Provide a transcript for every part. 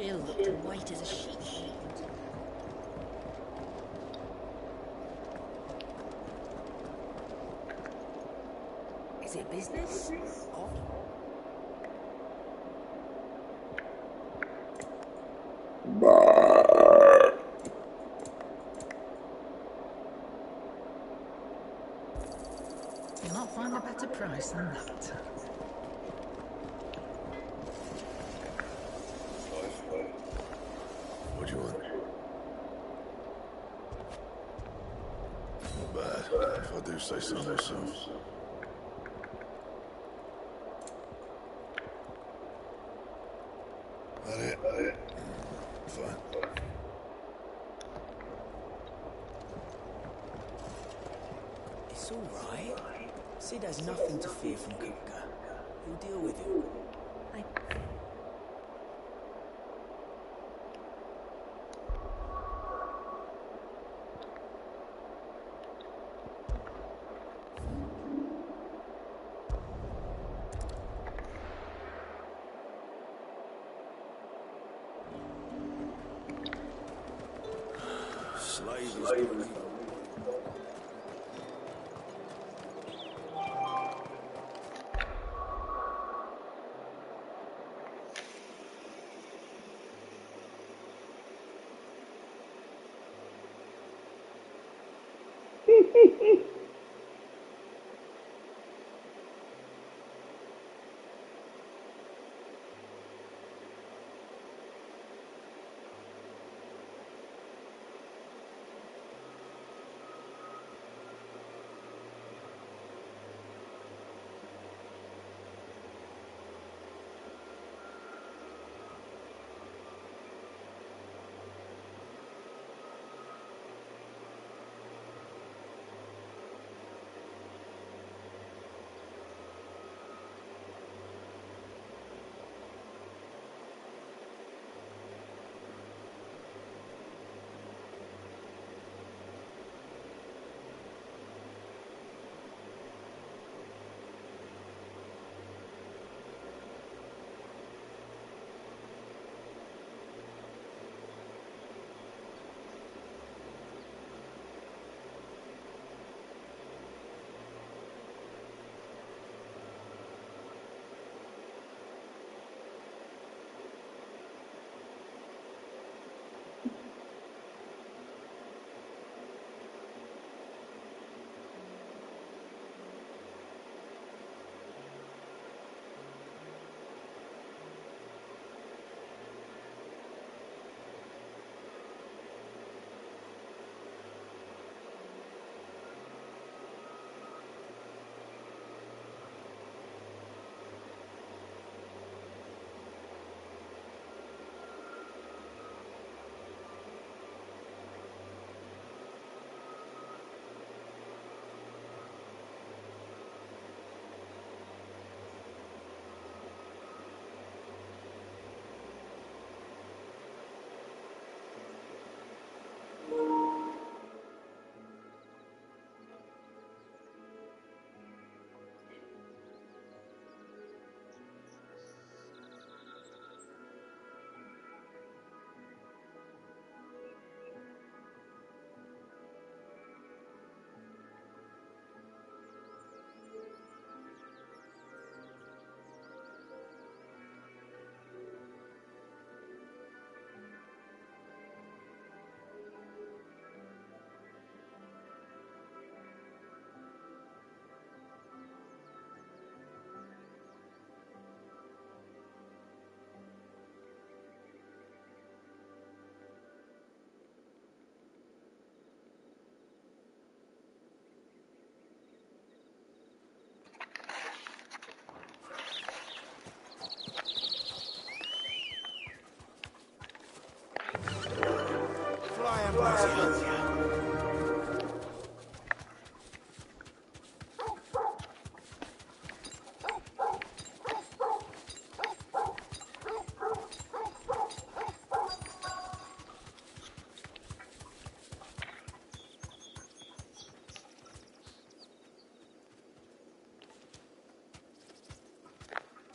Jill looked white as a sheet. Is it business? Odd. You'll not find a better price than that. What do you want? Not bad, if I do say so myself. That it? Fine. It's all right. Sid has nothing to fear from Kupka. He'll deal with him. Slave is good.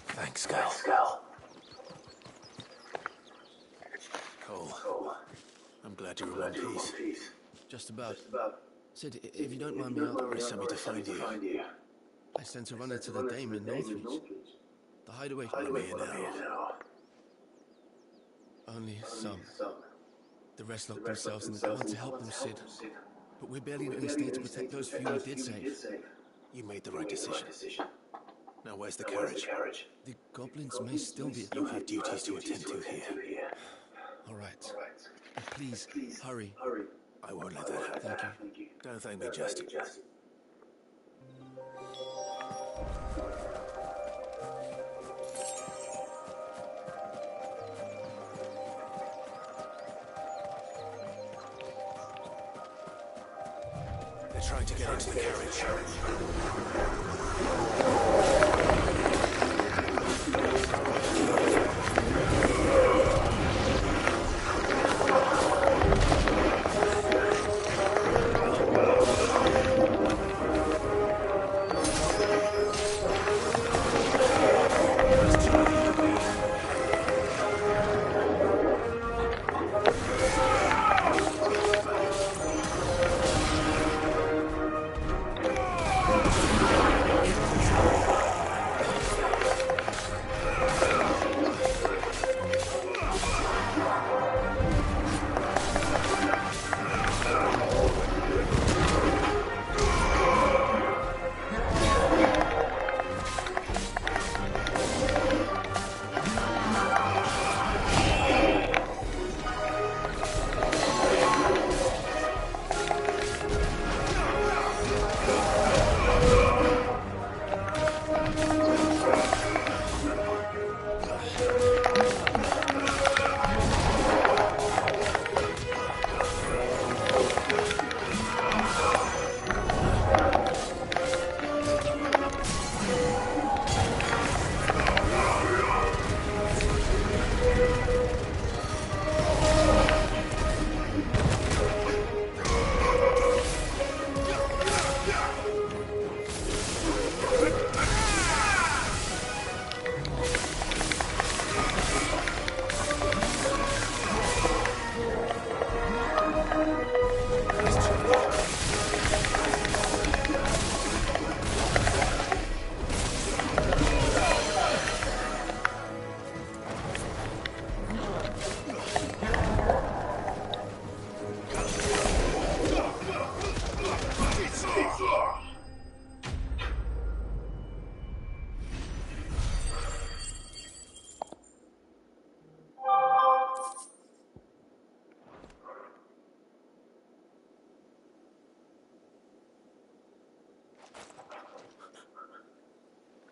Thanks, girl. I'm glad you're in one piece. Just about. Sid, if you don't If mind you me don't mind me, asking, somebody to find you. I sent a runner to the Dame in Northreach. The hideaway. I'm here now. Only some. The rest locked themselves in the car to help them, Sid. But we're barely in any state to protect those few we did save. You made the right decision. Now where's the carriage? The goblins may still be... You have duties to attend to here. All right. But please, hurry. I won't let that happen. Thank you. Don't thank me, just. They're trying to get into the carriage.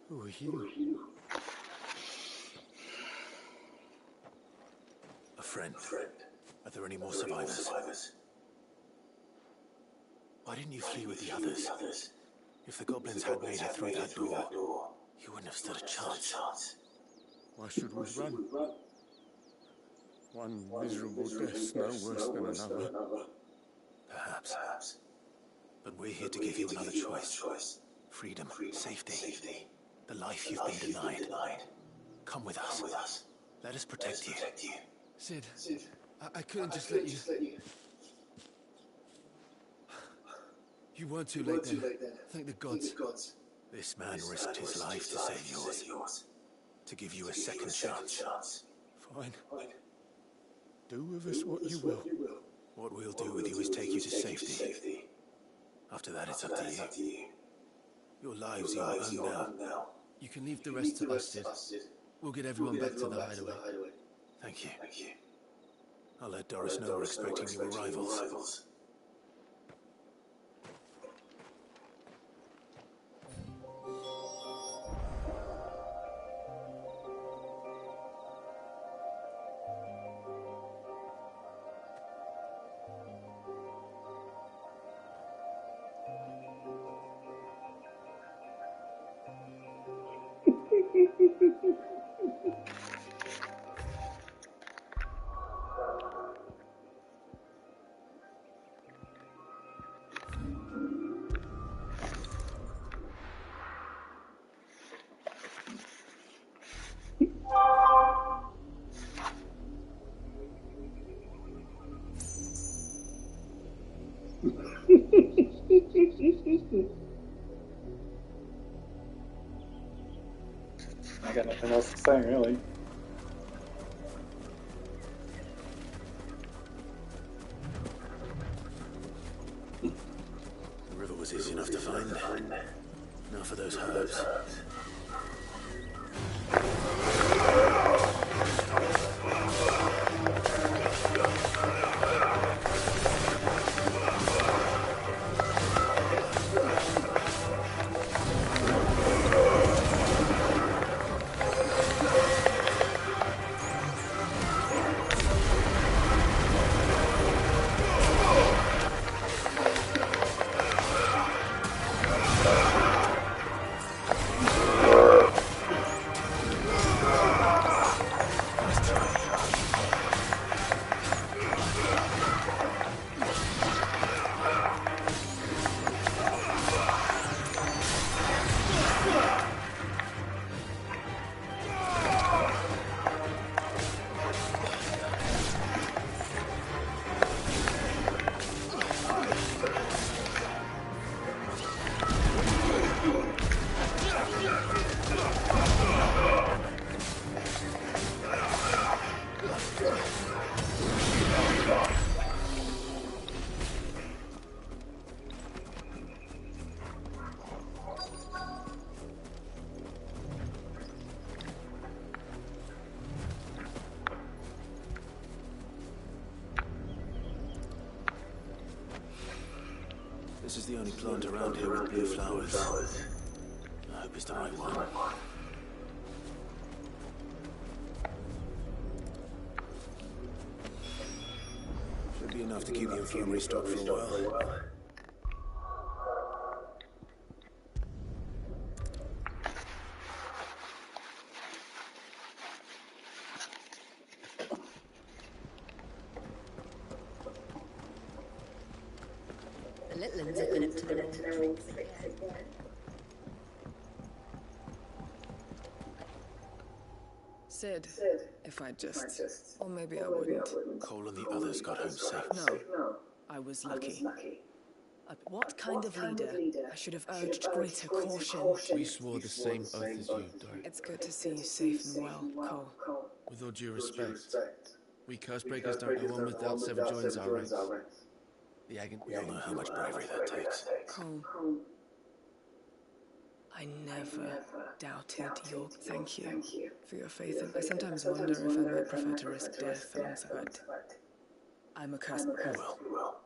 Who are you? A friend. Are there any more survivors? Why didn't you flee with the others? If the goblins had made it through that door, you wouldn't have stood a chance. Why should we run? One miserable death's no worse than another. Perhaps. But we're here to give you another choice. Freedom, safety. The life you've been denied. Come with us. Let us protect you. Sid, I couldn't just let you... You weren't too late then. Thank the gods. This man risked his life to save yours. To give you a second chance. Fine. Do with us what you will. What we'll do with you is take you to safety. After that, it's up to you. Your lives are your own now. You can leave the rest to us, Sid. We'll get everyone back to the hideaway. Thank you. I'll let Doris know we're expecting new arrivals. I got nothing else to say, really. The river was easy enough to find. Now for those herbs. This is the only plant around here with blue flowers. I hope it's the right one. Should be enough to keep the infirmary stocked for a while. The little ones have been up to the wrong tricks again. Sid, if I just... Or maybe I wouldn't. Cole and the others got home safe. No, I was lucky. What kind of leader? I should have urged greater caution. We swore the same oath as you, Dory. It's good to see you safe and well, Cole. With all due respect, we Cursebreakers don't go on without sever joins our ranks. The agony. We all know how much bravery that takes. Cole, I never doubted your thank you for your faith, and I sometimes wonder if I might prefer to risk death alongside. I'm a Cursebreaker. Well.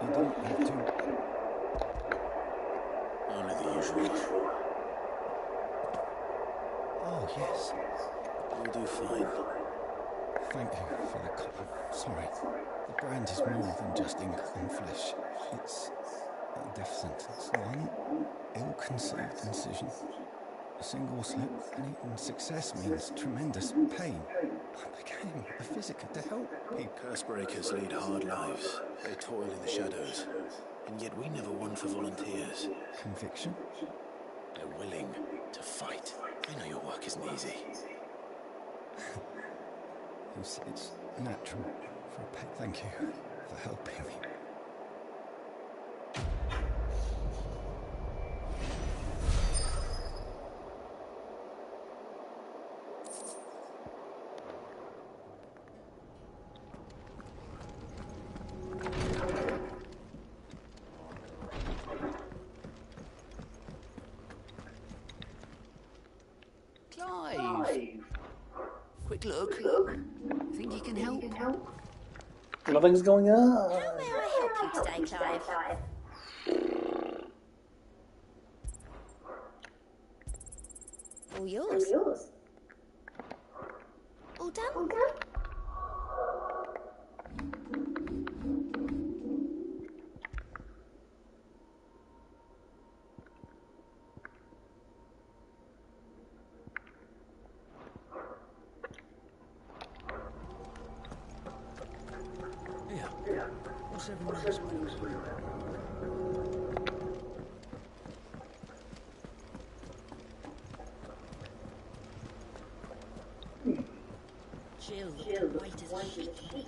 You didn't have to. Only the usual. Oh, yes. You'll do fine. Thank you for the copper. Sorry. The brand is more than just ink and flesh. It's a death sentence. One ill-conceived incision. A single slip, and even success means tremendous pain. I became a physicker to help people. Cursebreakers lead hard lives. They toil in the shadows. And yet we never won for volunteers. Conviction? They're willing to fight. I know your work isn't easy. It's natural for a pet. Thank you for helping me. Clive! Quick look. Think you can help? Nothing's going on. How may I help you today, Clive? All yours. All done? What's everyone else waiting for? Jill looked white as a sheet.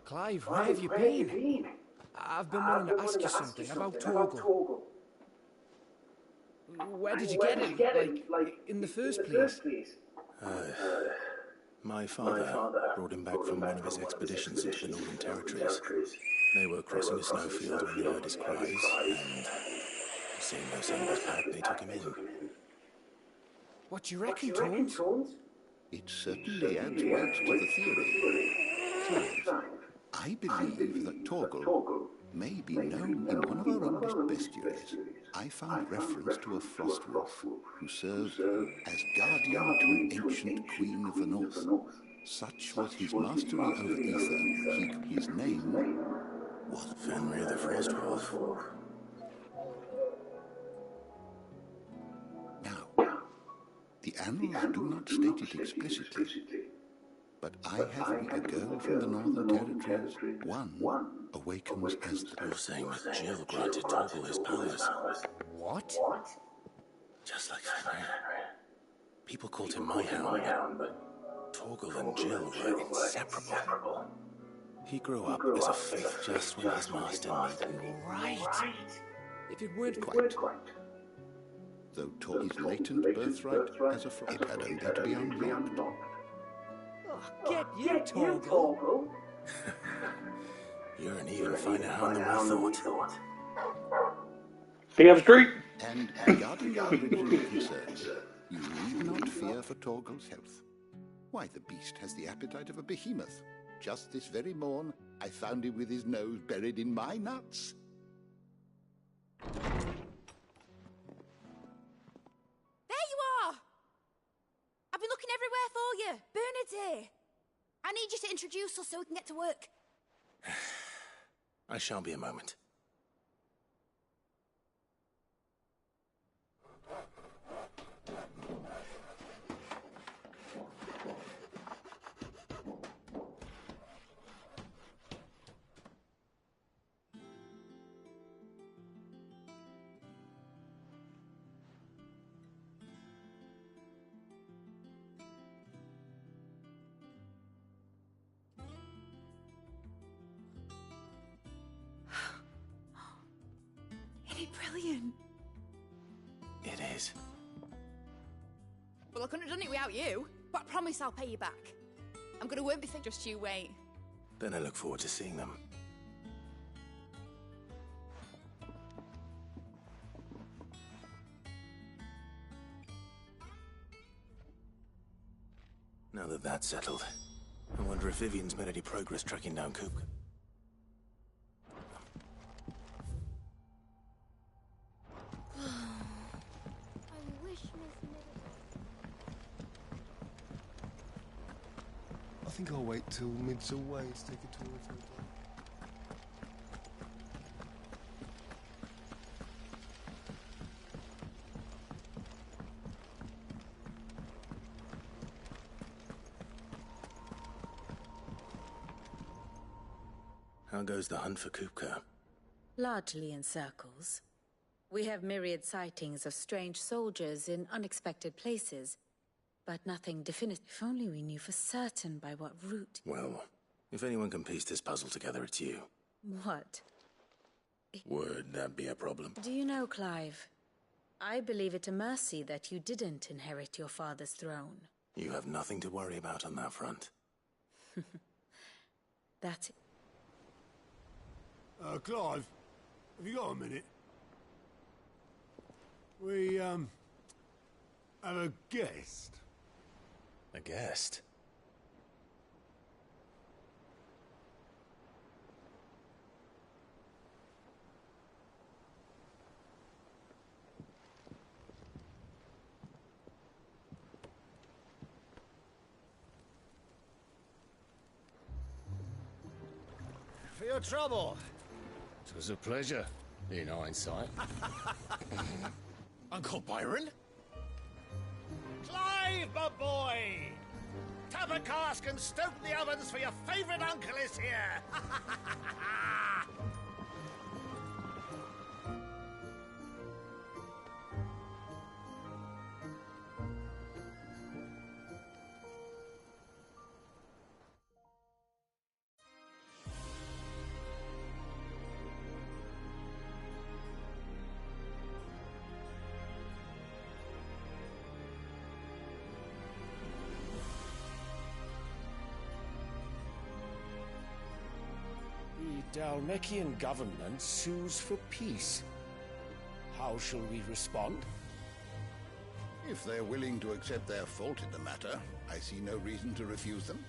Clive, where have you been? I've been wanting to ask you something about Torgal. Where did you get him? Like, in the first place? My father brought him back from one of his expeditions into the Northern Territories. They were crossing a snowfield when they heard his cries, and seeing no sign of his pack, they took him in. What do you reckon, Tones? It certainly adds weight to the theory. Clive, I believe that Torgal may be known in one of our oldest bestiaries. I found reference to a frost wolf who served as guardian to an ancient queen of the north. Such was his mastery over ether, his name was Fenrir the Frost Wolf. Now, the annals do not state it explicitly, but I have met a girl from the Northern Territories. One awakens as the... You're saying that Jill granted Torgal his powers? What? Just like Fenrir. People called him my hound, but Torgal and Jill were inseparable. He grew up as a faith just when his master needed him. Right. If it weren't Quite. Though Torgal's latent birthright as a frost had only to be unlocked. Oh, get you, Torgal. You're an even finer hound than we thought. FF16. And regarding our original concerns, you need not fear for Torgal's health. Why, the beast has the appetite of a behemoth. Just this very morn, I found him with his nose buried in my nuts. There you are! I've been looking everywhere for you. Bernard's here. I need you to introduce us so we can get to work. I shall be a moment. Brilliant. It is. Well, I couldn't have done it without you, but I promise I'll pay you back. I'm going to work this thing, just you wait. Then I look forward to seeing them. Now that that's settled, I wonder if Vivian's made any progress tracking down Coop. I think I'll wait till mid's away to take a tour of her. How goes the hunt for Kupka? Largely in circles. We have myriad sightings of strange soldiers in unexpected places, but nothing definitive. If only we knew for certain by what route. Well, if anyone can piece this puzzle together, it's you. What? Would that be a problem? Do you know, Clive? I believe it a mercy that you didn't inherit your father's throne. You have nothing to worry about on that front. That's it. Clive, have you got a minute? We, have a guest. A guest? For your trouble. was a pleasure, in hindsight. Uncle Byron? Clive, my boy! Tap a cask and stoke the ovens, for your favourite uncle is here! The Dalmekian government sues for peace. How shall we respond? If they're willing to accept their fault in the matter, I see no reason to refuse them.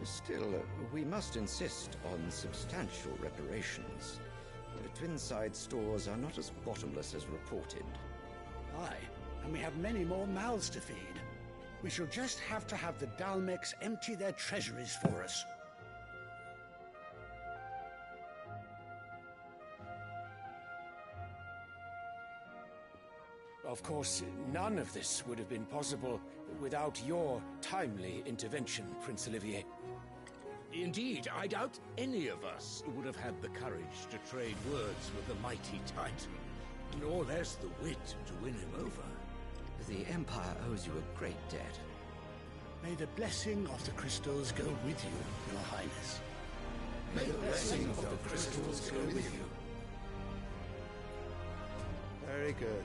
Still, we must insist on substantial reparations. The Twinside stores are not as bottomless as reported. Aye, and we have many more mouths to feed. We shall just have to have the Dalmecs empty their treasuries for us. Of course, none of this would have been possible without your timely intervention, Prince Olivier. Indeed, I doubt any of us would have had the courage to trade words with the mighty Titan, nor less the wit to win him over. The Empire owes you a great debt. May the blessing of the crystals go with you, Your Highness. May the blessing of the crystals go with you. Very good.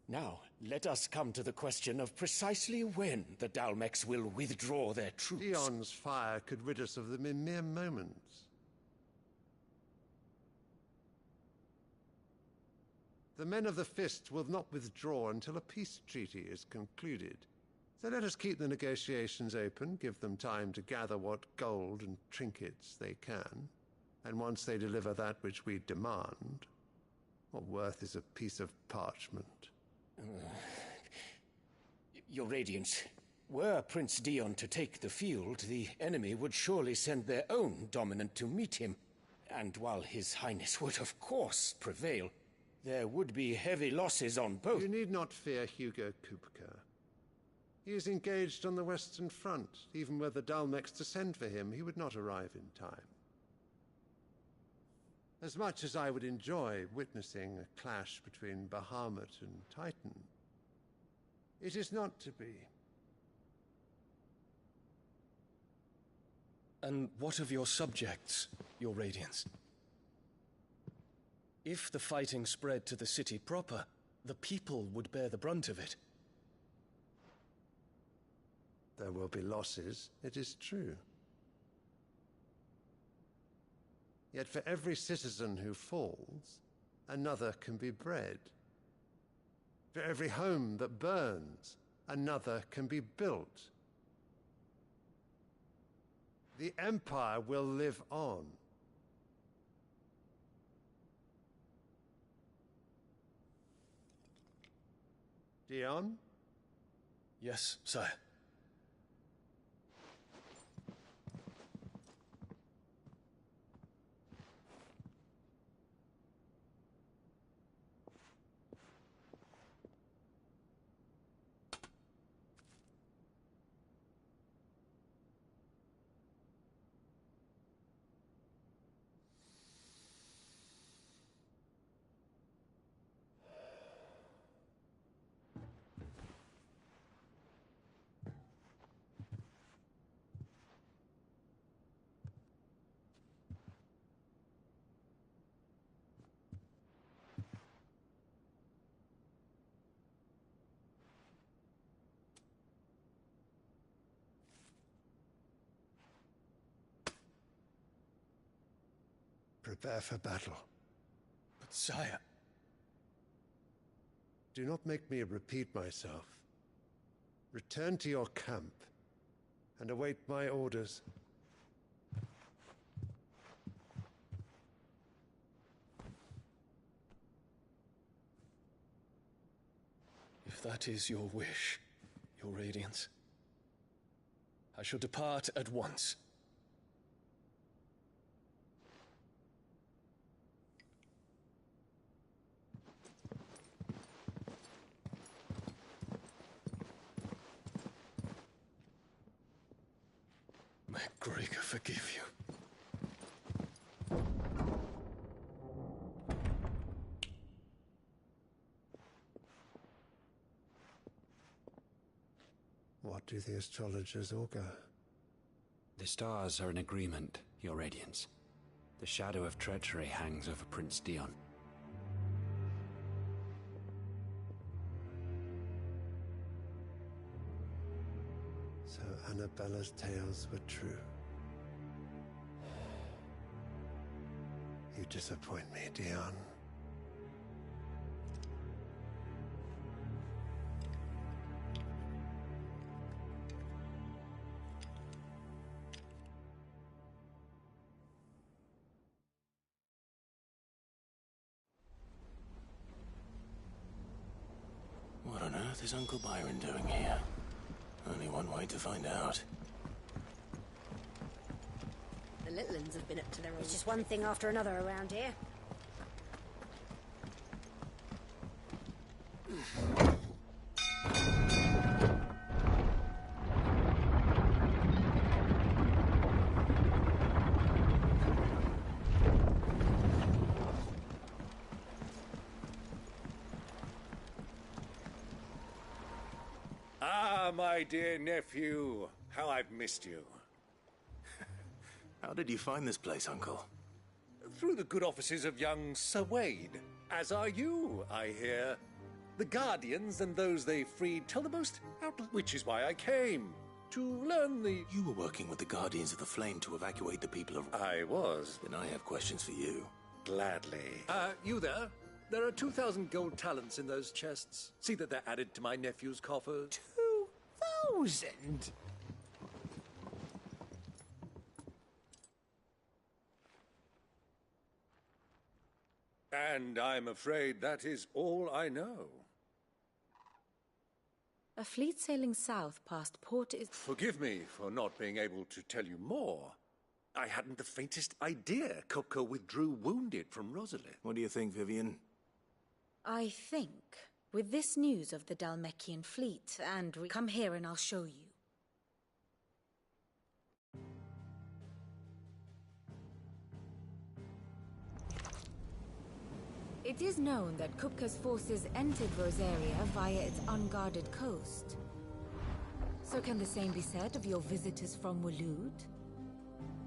Now, let us come to the question of precisely when the Dalmecs will withdraw their troops. Dion's fire could rid us of them in mere moments. The men of the Fist will not withdraw until a peace treaty is concluded. So let us keep the negotiations open, give them time to gather what gold and trinkets they can, and once they deliver that which we demand, what worth is a piece of parchment? Your Radiance, were Prince Dion to take the field, the enemy would surely send their own dominant to meet him. And while His Highness would of course prevail, there would be heavy losses on both. You need not fear Hugo Kupka. He is engaged on the Western Front. Even were the Dalmecs to send for him, he would not arrive in time. As much as I would enjoy witnessing a clash between Bahamut and Titan, it is not to be. And what of your subjects, Your Radiance? If the fighting spread to the city proper, the people would bear the brunt of it. There will be losses, it is true. Yet for every citizen who falls, another can be bred. For every home that burns, another can be built. The Empire will live on. Dion? Yes, sire. Prepare for battle. But sire... Do not make me repeat myself. Return to your camp and await my orders. If that is your wish, Your Radiance, I shall depart at once. May Gregor forgive you. What do the astrologers augur? The stars are in agreement, Your Radiance. The shadow of treachery hangs over Prince Dion. So Annabella's tales were true. You disappoint me, Dion. What on earth is Uncle Byron doing here? Only one way to find out. The little ones have been up to their own. It's just one thing after another around here. Ah, my dear nephew. How I've missed you. How did you find this place, Uncle? Through the good offices of young Sir Wade. As are you, I hear. The Guardians and those they freed tell the most which is why I came. To learn the... You were working with the Guardians of the Flame to evacuate the people of... I was. Then I have questions for you. Gladly. You there? There are 2,000 gold talents in those chests. See that they're added to my nephew's coffers. 2,000? And I'm afraid that is all I know. A fleet sailing south past Port is... Forgive me for not being able to tell you more. I hadn't the faintest idea Kopka withdrew wounded from Rosalie. What do you think, Vivian? I think, with this news of the Dalmekian fleet, and we come here and I'll show you. It is known that Kupka's forces entered Rosaria via its unguarded coast. So can the same be said of your visitors from Waloed?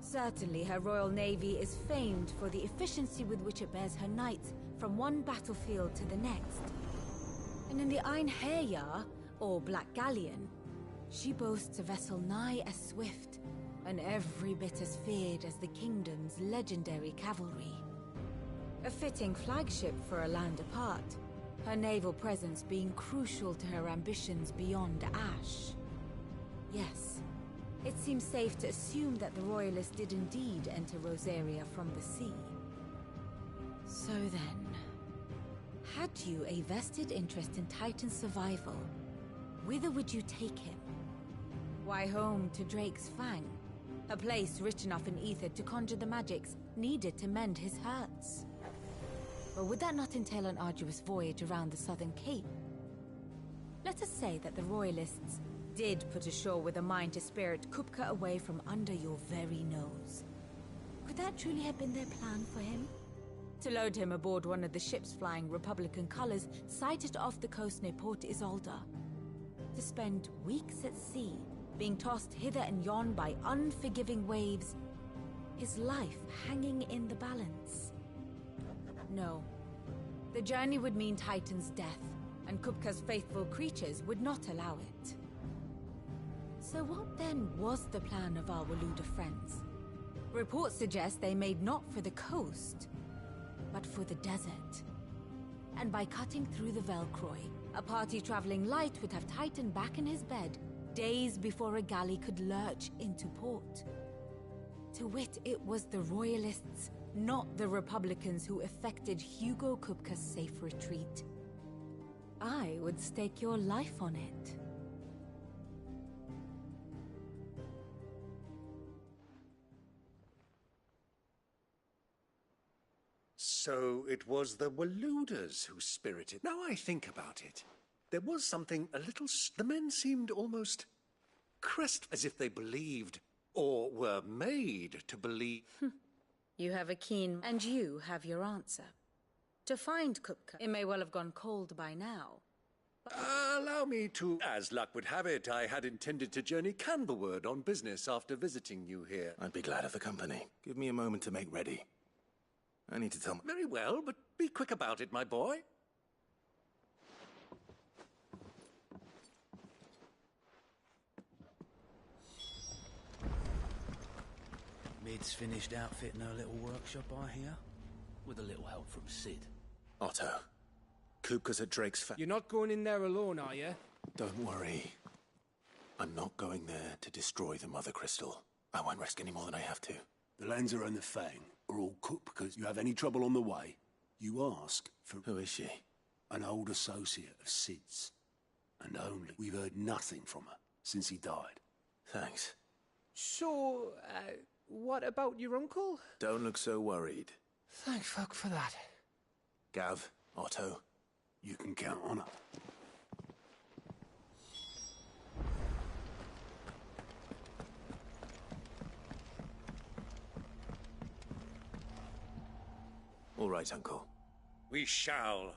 Certainly her royal navy is famed for the efficiency with which it bears her knights from one battlefield to the next. And in the Einherjar, or Black Galleon, she boasts a vessel nigh as swift and every bit as feared as the kingdom's legendary cavalry. A fitting flagship for a land apart, her naval presence being crucial to her ambitions beyond Ash. Yes, it seems safe to assume that the Royalists did indeed enter Rosaria from the sea. So then, had you a vested interest in Titan's survival, whither would you take him? Why, home to Drake's Fang, a place rich enough in ether to conjure the magics needed to mend his hurts. Or would that not entail an arduous voyage around the southern cape? Let us say that the Royalists did put ashore with a mind to spirit Kupka away from under your very nose. Could that truly have been their plan for him? To load him aboard one of the ships flying Republican colors sighted off the coast near Port Isolde. To spend weeks at sea, being tossed hither and yon by unforgiving waves, his life hanging in the balance. No. The journey would mean Titan's death, and Kupka's faithful creatures would not allow it. So what then was the plan of our Waluda friends? Reports suggest they made not for the coast, but for the desert. And by cutting through the Velcroy, a party traveling light would have Titan back in his bed days before a galley could lurch into port. To wit, it was the Royalists, not the Republicans, who effected Hugo Kupka's safe retreat. I would stake your life on it. So it was the Waluders who spirited. Now I think about it, there was something a little... The men seemed almost crest, as if they believed, or were made to believe. You have a keen... And you have your answer. To find Kupka, it may well have gone cold by now. Allow me to... As luck would have it, I had intended to journey Canberward on business after visiting you here. I'd be glad of the company. Give me a moment to make ready. I need to tell... Very well, but be quick about it, my boy. Mid's finished outfitting her little workshop, I hear. With a little help from Sid. Otto, Kupka's at Drake's You're not going in there alone, are you? Don't worry. I'm not going there to destroy the Mother Crystal. I won't risk any more than I have to. The Lancer and the Fang are all cooked because you have any trouble on the way, you ask for... Who is she? An old associate of Sid's. And only. We've heard nothing from her since he died. Thanks. So, what about your uncle? Don't look so worried. Thank fuck for that. Gav, Otto, you can count on her. All right, Uncle. We shall.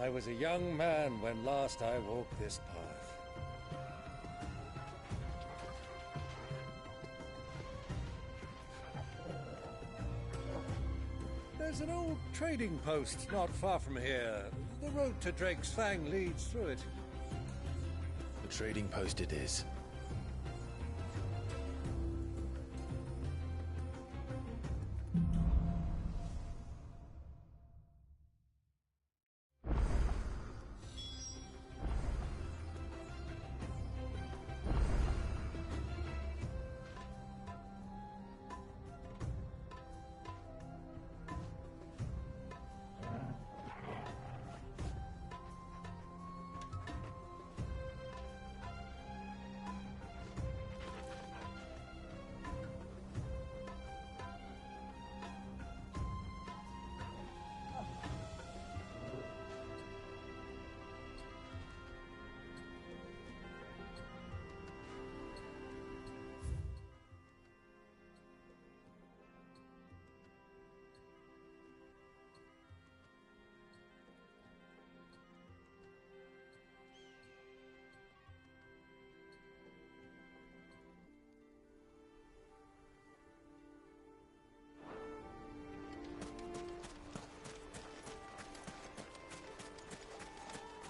I was a young man when last I walked this path. There's an old trading post not far from here. The road to Drake's Fang leads through it. The trading post it is.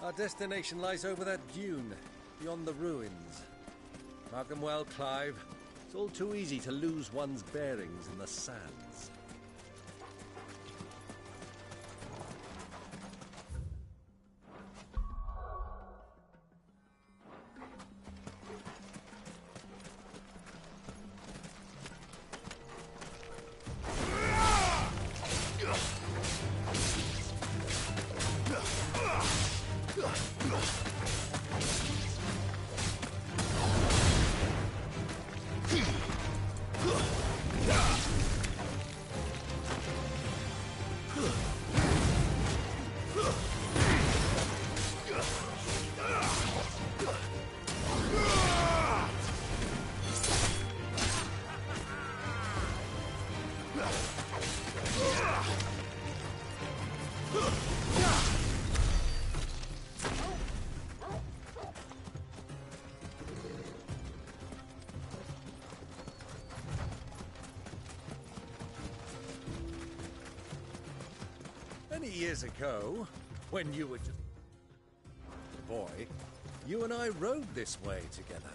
Our destination lies over that dune, beyond the ruins. Mark them well, Clive. It's all too easy to lose one's bearings in the sands. years ago, when you were just a boy, you and I rode this way together,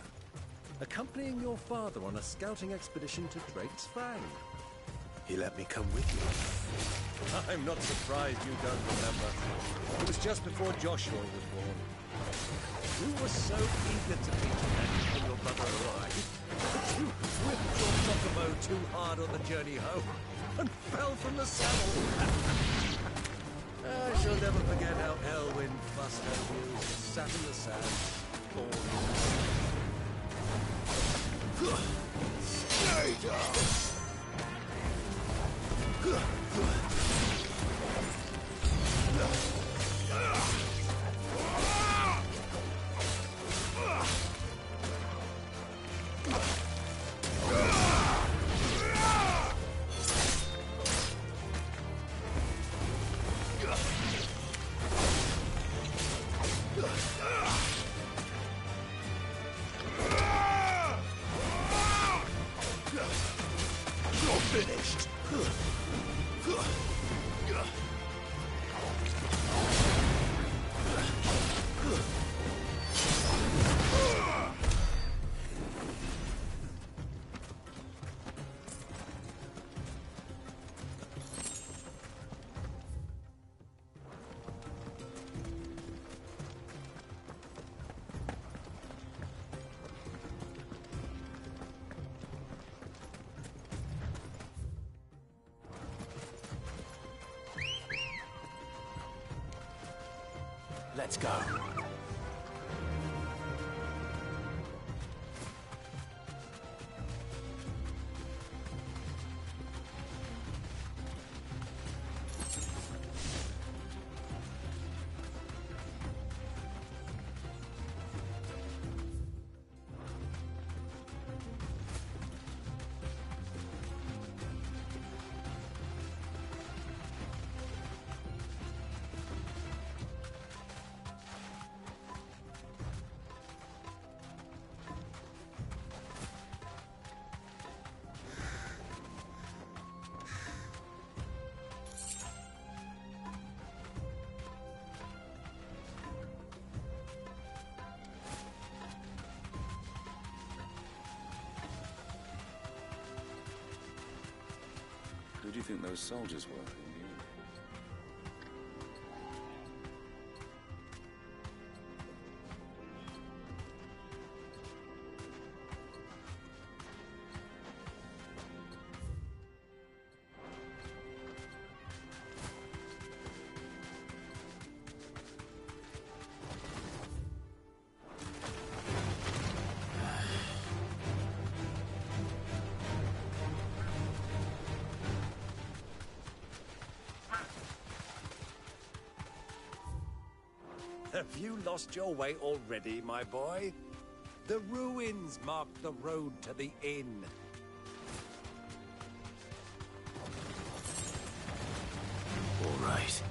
accompanying your father on a scouting expedition to Drake's Fang. He let me come with you. I'm not surprised you don't remember. It was just before Joshua was born. You were so eager to be connected when your brother arrived that you whipped your chocobo too hard on the journey home and fell from the saddle. I shall never forget how Elwyn fussed over you, sat in the sand, born. Stay down! You're finished. Let's go. Who do you think those soldiers were? Have you lost your way already, my boy? The ruins mark the road to the inn. All right.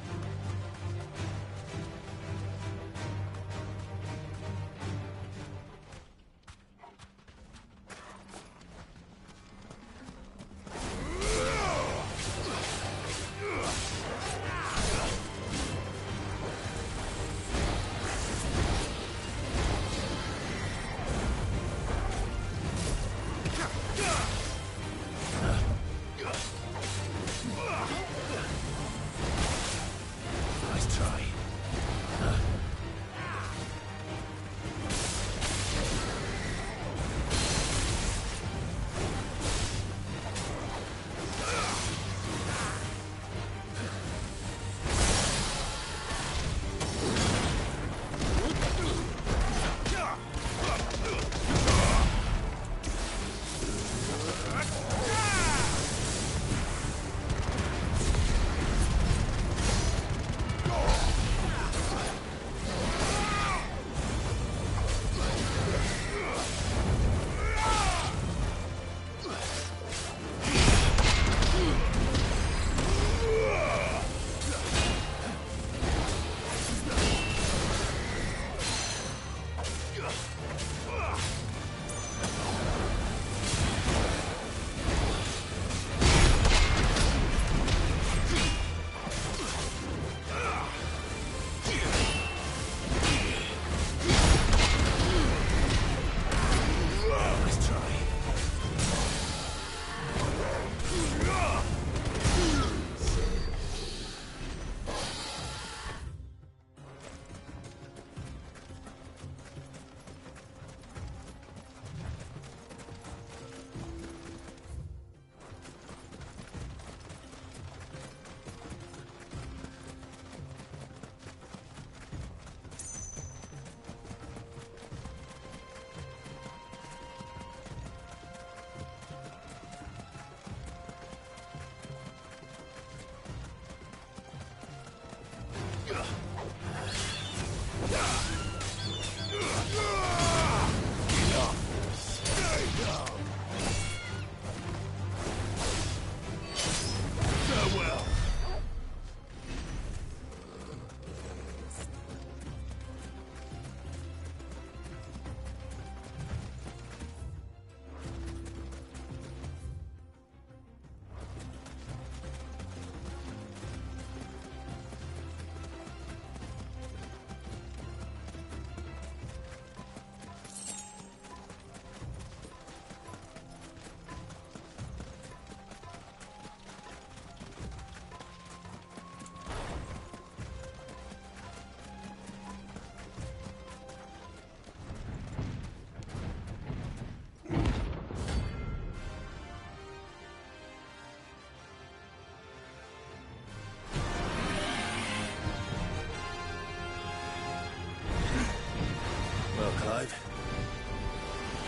Clive.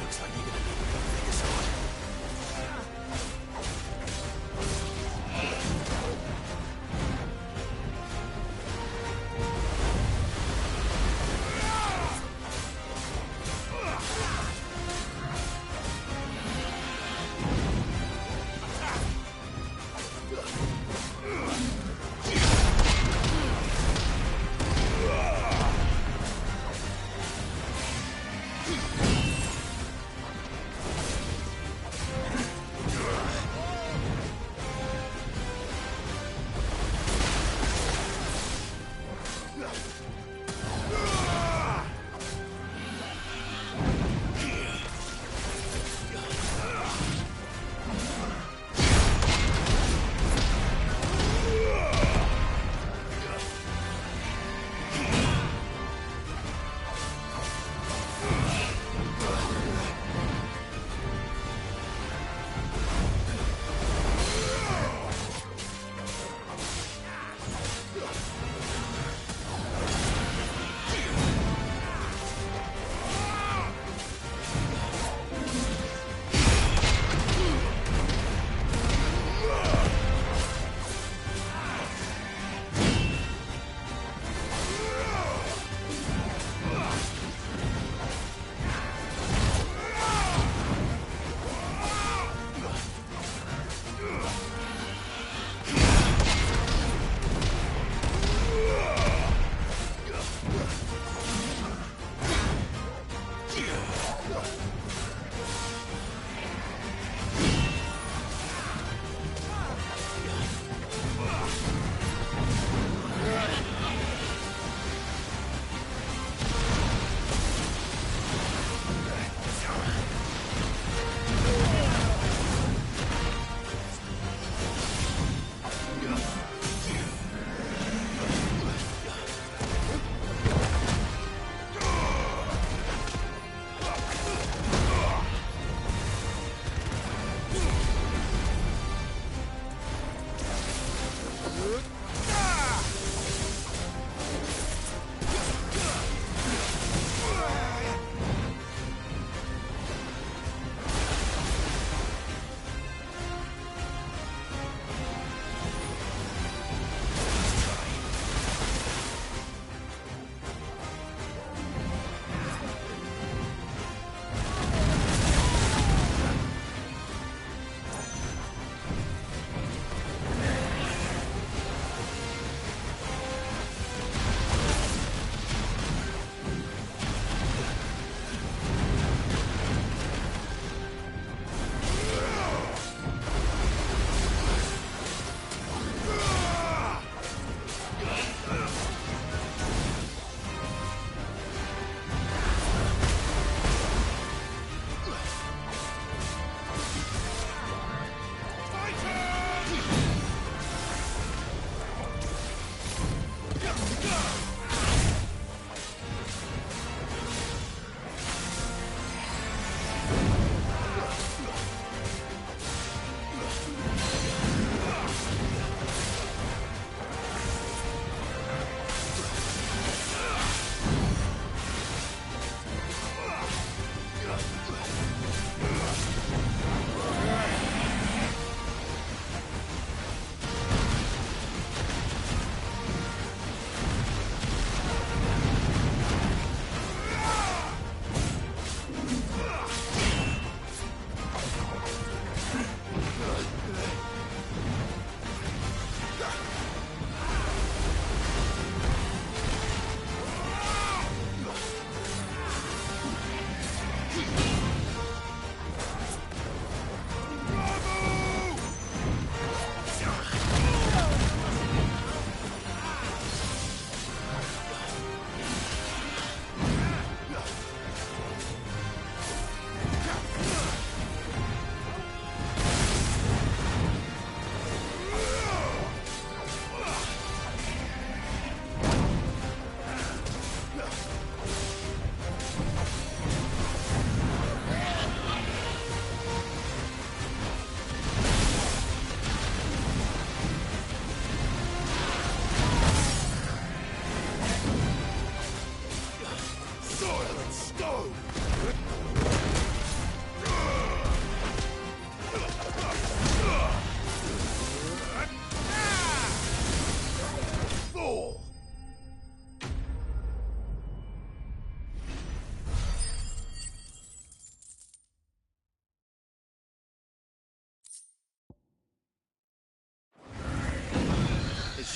Looks like you're gonna need a bigger sword.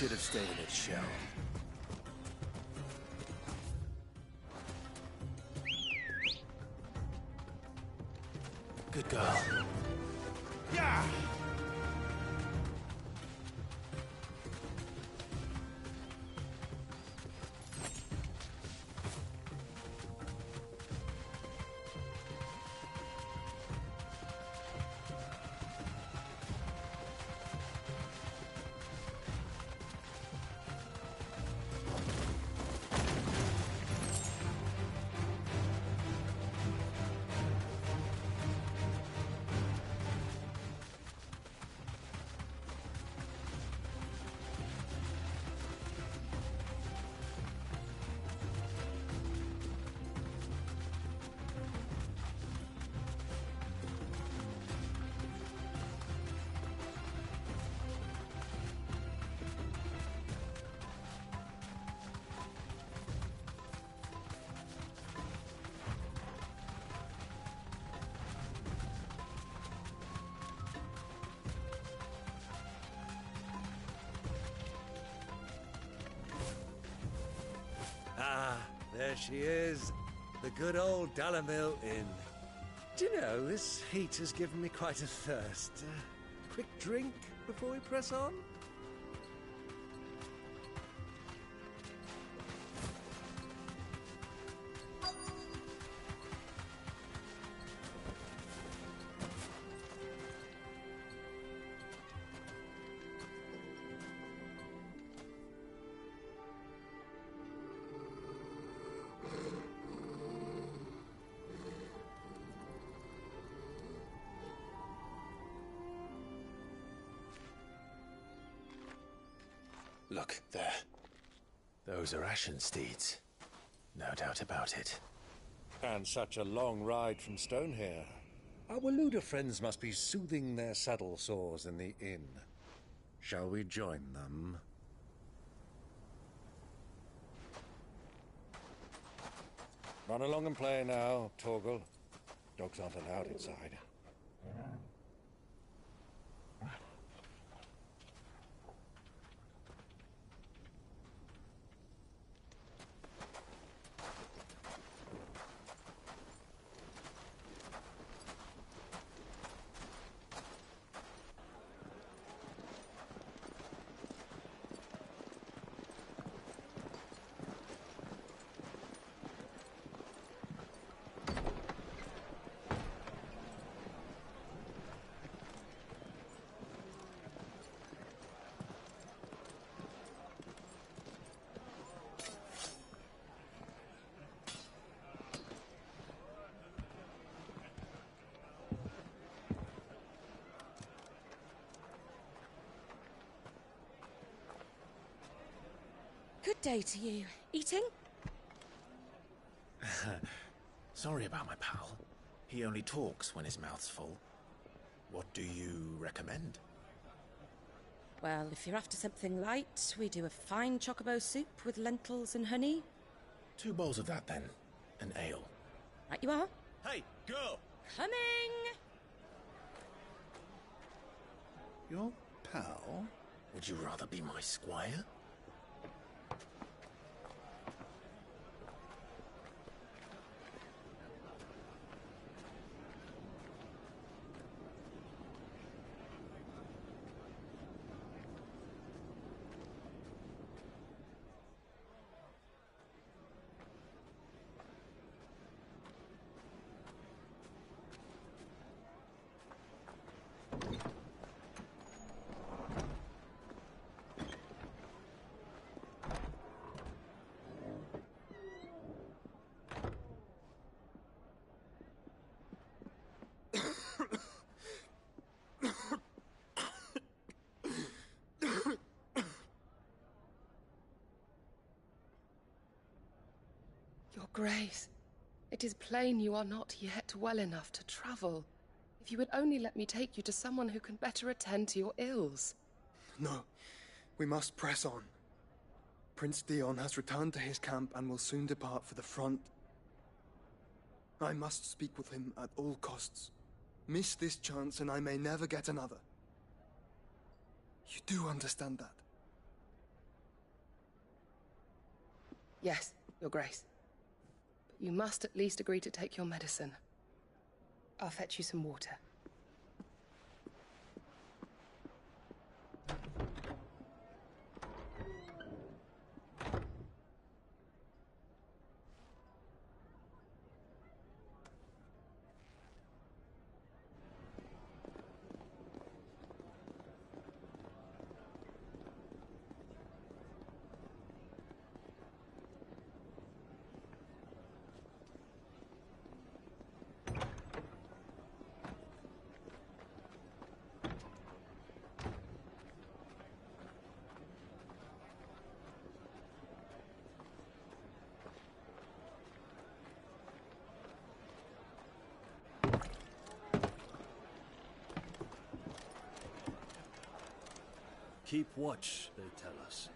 should have stayed in its shell. Good girl. Yeah! Ah, there she is. The good old Dalamil Inn. Do you know, this heat has given me quite a thirst. Quick drink before we press on? Look, there. Those are Ashen steeds. No doubt about it. And such a long ride from Stonehair. Our Luda friends must be soothing their saddle sores in the inn. Shall we join them? Run along and play now, Torgal. Dogs aren't allowed inside. Good day to you. Eating? Sorry about my pal. He only talks when his mouth's full. What do you recommend? Well, if you're after something light, we do a fine chocobo soup with lentils and honey. 2 bowls of that, then. An ale. Right you are. Hey, girl! Coming! Your pal? Would you rather be my squire? Your Grace, it is plain you are not yet well enough to travel. If you would only let me take you to someone who can better attend to your ills. No, we must press on. Prince Dion has returned to his camp and will soon depart for the front. I must speak with him at all costs. Miss this chance and I may never get another. You do understand that? Yes, Your Grace. But you must at least agree to take your medicine. I'll fetch you some water. Keep watch, they tell us.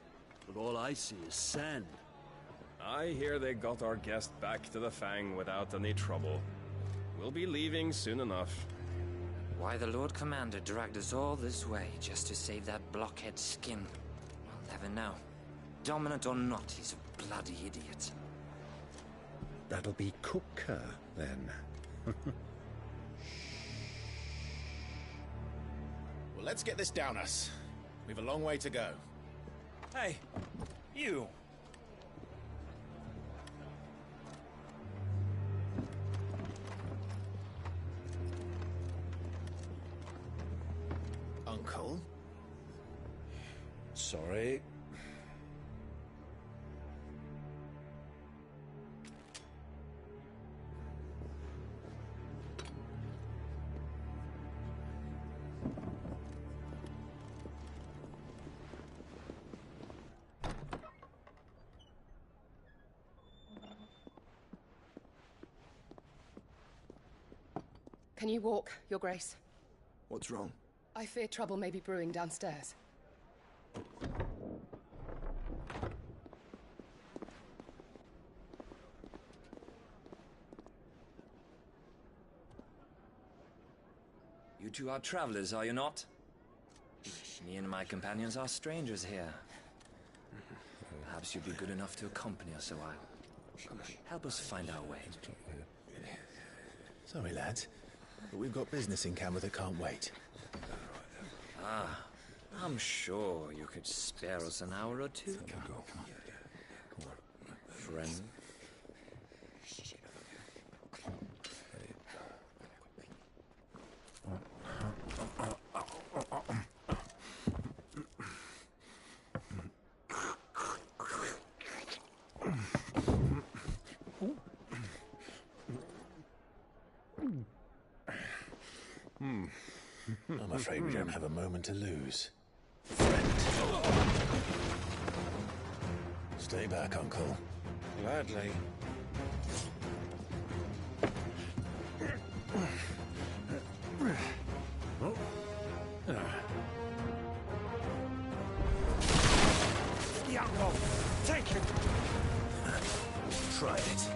But all I see is sand. I hear they got our guest back to the Fang without any trouble. We'll be leaving soon enough. Why the Lord Commander dragged us all this way just to save that blockhead skin, we'll never know. Dominant or not, he's a bloody idiot. That'll be Cooker, then. Well, let's get this down us. We've a long way to go. Hey, you! Uncle? Sorry. Can you walk, Your Grace? What's wrong? I fear trouble may be brewing downstairs. You two are travelers, are you not? Me and my companions are strangers here. Perhaps you'd be good enough to accompany us a while. Help us find our way. Sorry, lads, but we've got business in camera that can't wait. Ah, I'm sure you could spare us an hour or two. Come on. Friend. I'm afraid we don't have a moment to lose. Friend. Stay back, Uncle. Gladly. Yango, take it! Try it.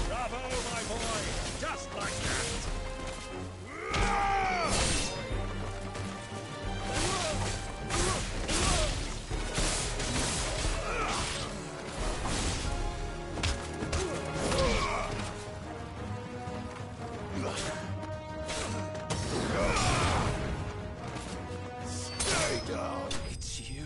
Bravo, my boy! Just like that! Stay down. It's you.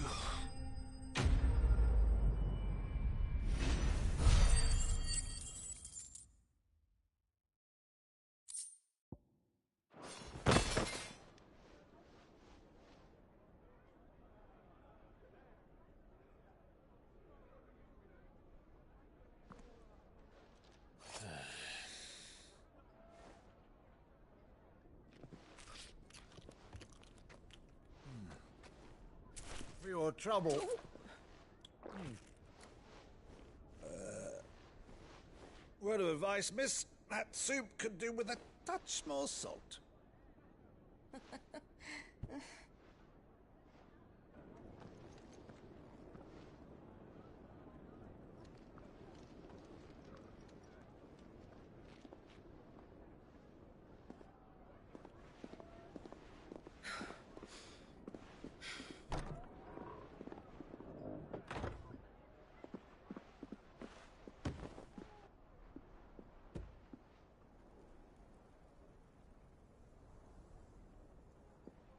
For your trouble. Word of advice, miss. That soup could do with a touch more salt.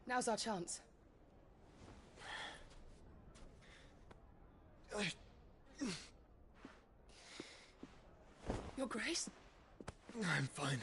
Now's our chance. Your Grace? I'm fine.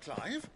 Clive?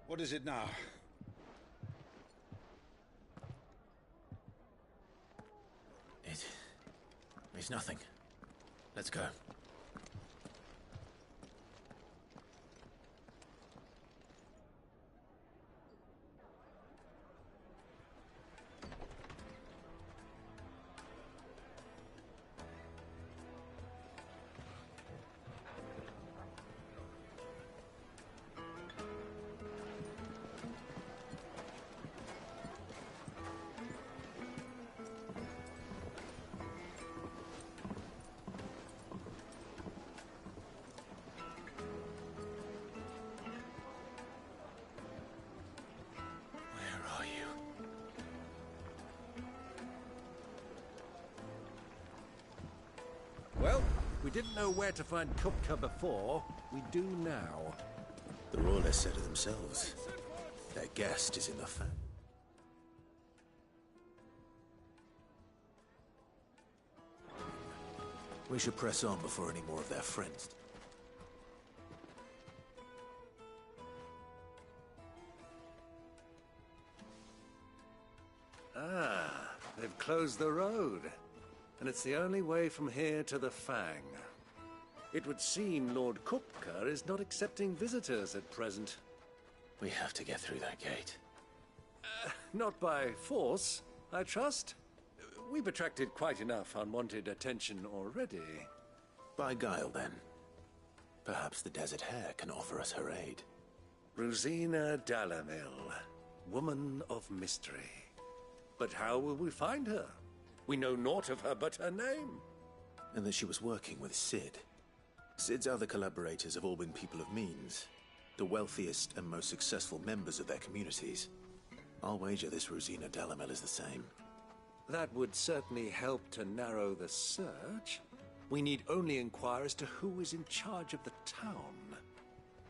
What is it now? It's nothing. Let's go. Well, we didn't know where to find Kupka before. We do now. The Rawless said it themselves. Their guest is in the fang. We should press on before any more of their friends. Ah, they've closed the road. And it's the only way from here to the Fang. It would seem Lord Kupka is not accepting visitors at present. We have to get through that gate. Not by force, I trust. We've attracted quite enough unwanted attention already. By guile, then. Perhaps the Desert Hare can offer us her aid. Rosina Dalamil, woman of mystery. But how will we find her? We know naught of her but her name. And that she was working with Sid. Sid's other collaborators have all been people of means, the wealthiest and most successful members of their communities. I'll wager this Rosina Dalamel is the same. That would certainly help to narrow the search. We need only inquire as to who is in charge of the town.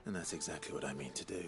And that's exactly what I mean to do.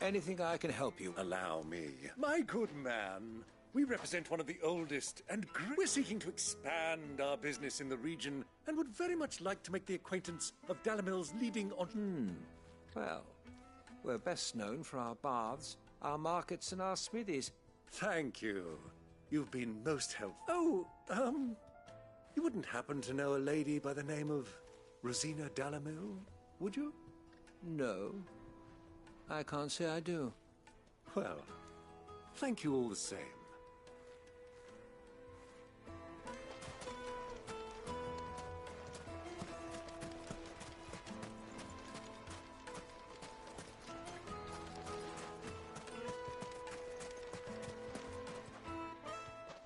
Anything I can help you? Allow me. My good man. We represent one of the oldest, and we're seeking to expand our business in the region, and would very much like to make the acquaintance of Dalamil's leading on... Well, we're best known for our baths, our markets, and our smithies. Thank you. You've been most helpful. Oh, you wouldn't happen to know a lady by the name of Rosina Dalamil, would you? No. I can't say I do. Well, thank you all the same.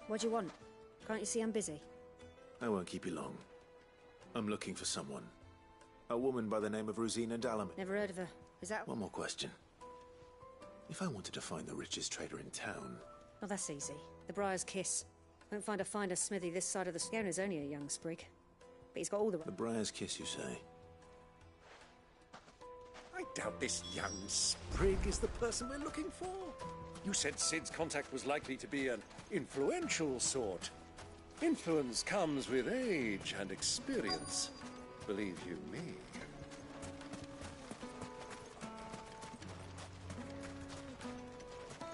What do you want? Can't you see I'm busy? I won't keep you long. I'm looking for someone. A woman by the name of Rosina Dalamil. Never heard of her. Is that... One more question. If I wanted to find the richest trader in town... Oh, that's easy. The Briar's Kiss. Won't find a finer smithy this side of the... The owner's only a young sprig. But he's got all the... The Briar's Kiss, you say? I doubt this young sprig is the person we're looking for. You said Sid's contact was likely to be an influential sort. Influence comes with age and experience. Believe you me.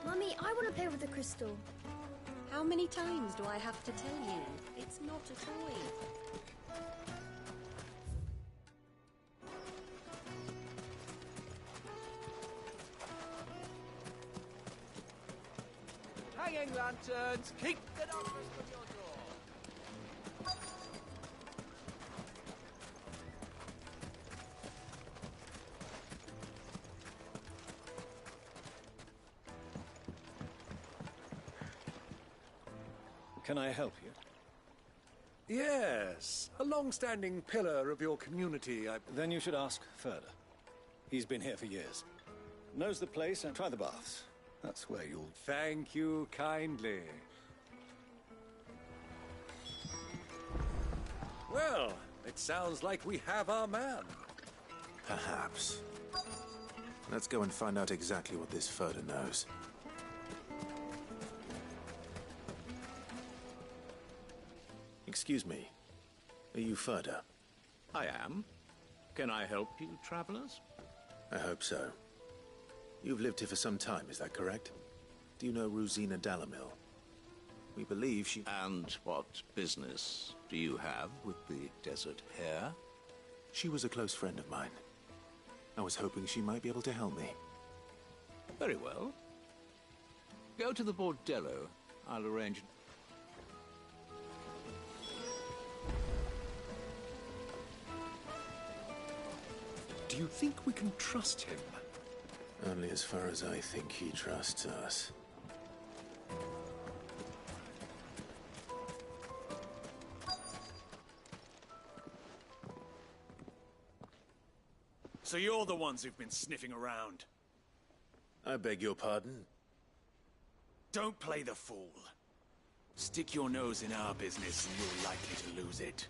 Mummy, I want to play with the crystal. How many times do I have to tell you? It's not a toy. Hanging lanterns, keep the darkness from your door. Can I help you? Yes, a long-standing pillar of your community. Then you should ask further. He's been here for years. Knows the place and try the baths. That's where you'll... Thank you kindly. Well, it sounds like we have our man. Perhaps. Let's go and find out exactly what this Furter knows. Excuse me. Are you Furter? I am. Can I help you, travelers? I hope so. You've lived here for some time, is that correct? Do you know Rosina Dalamil? We believe she... And what business do you have with the desert hare? She was a close friend of mine. I was hoping she might be able to help me. Very well. Go to the bordello. I'll arrange... Do you think we can trust him? Only as far as I think he trusts us. So you're the ones who've been sniffing around? I beg your pardon? Don't play the fool. Stick your nose in our business and you're likely to lose it.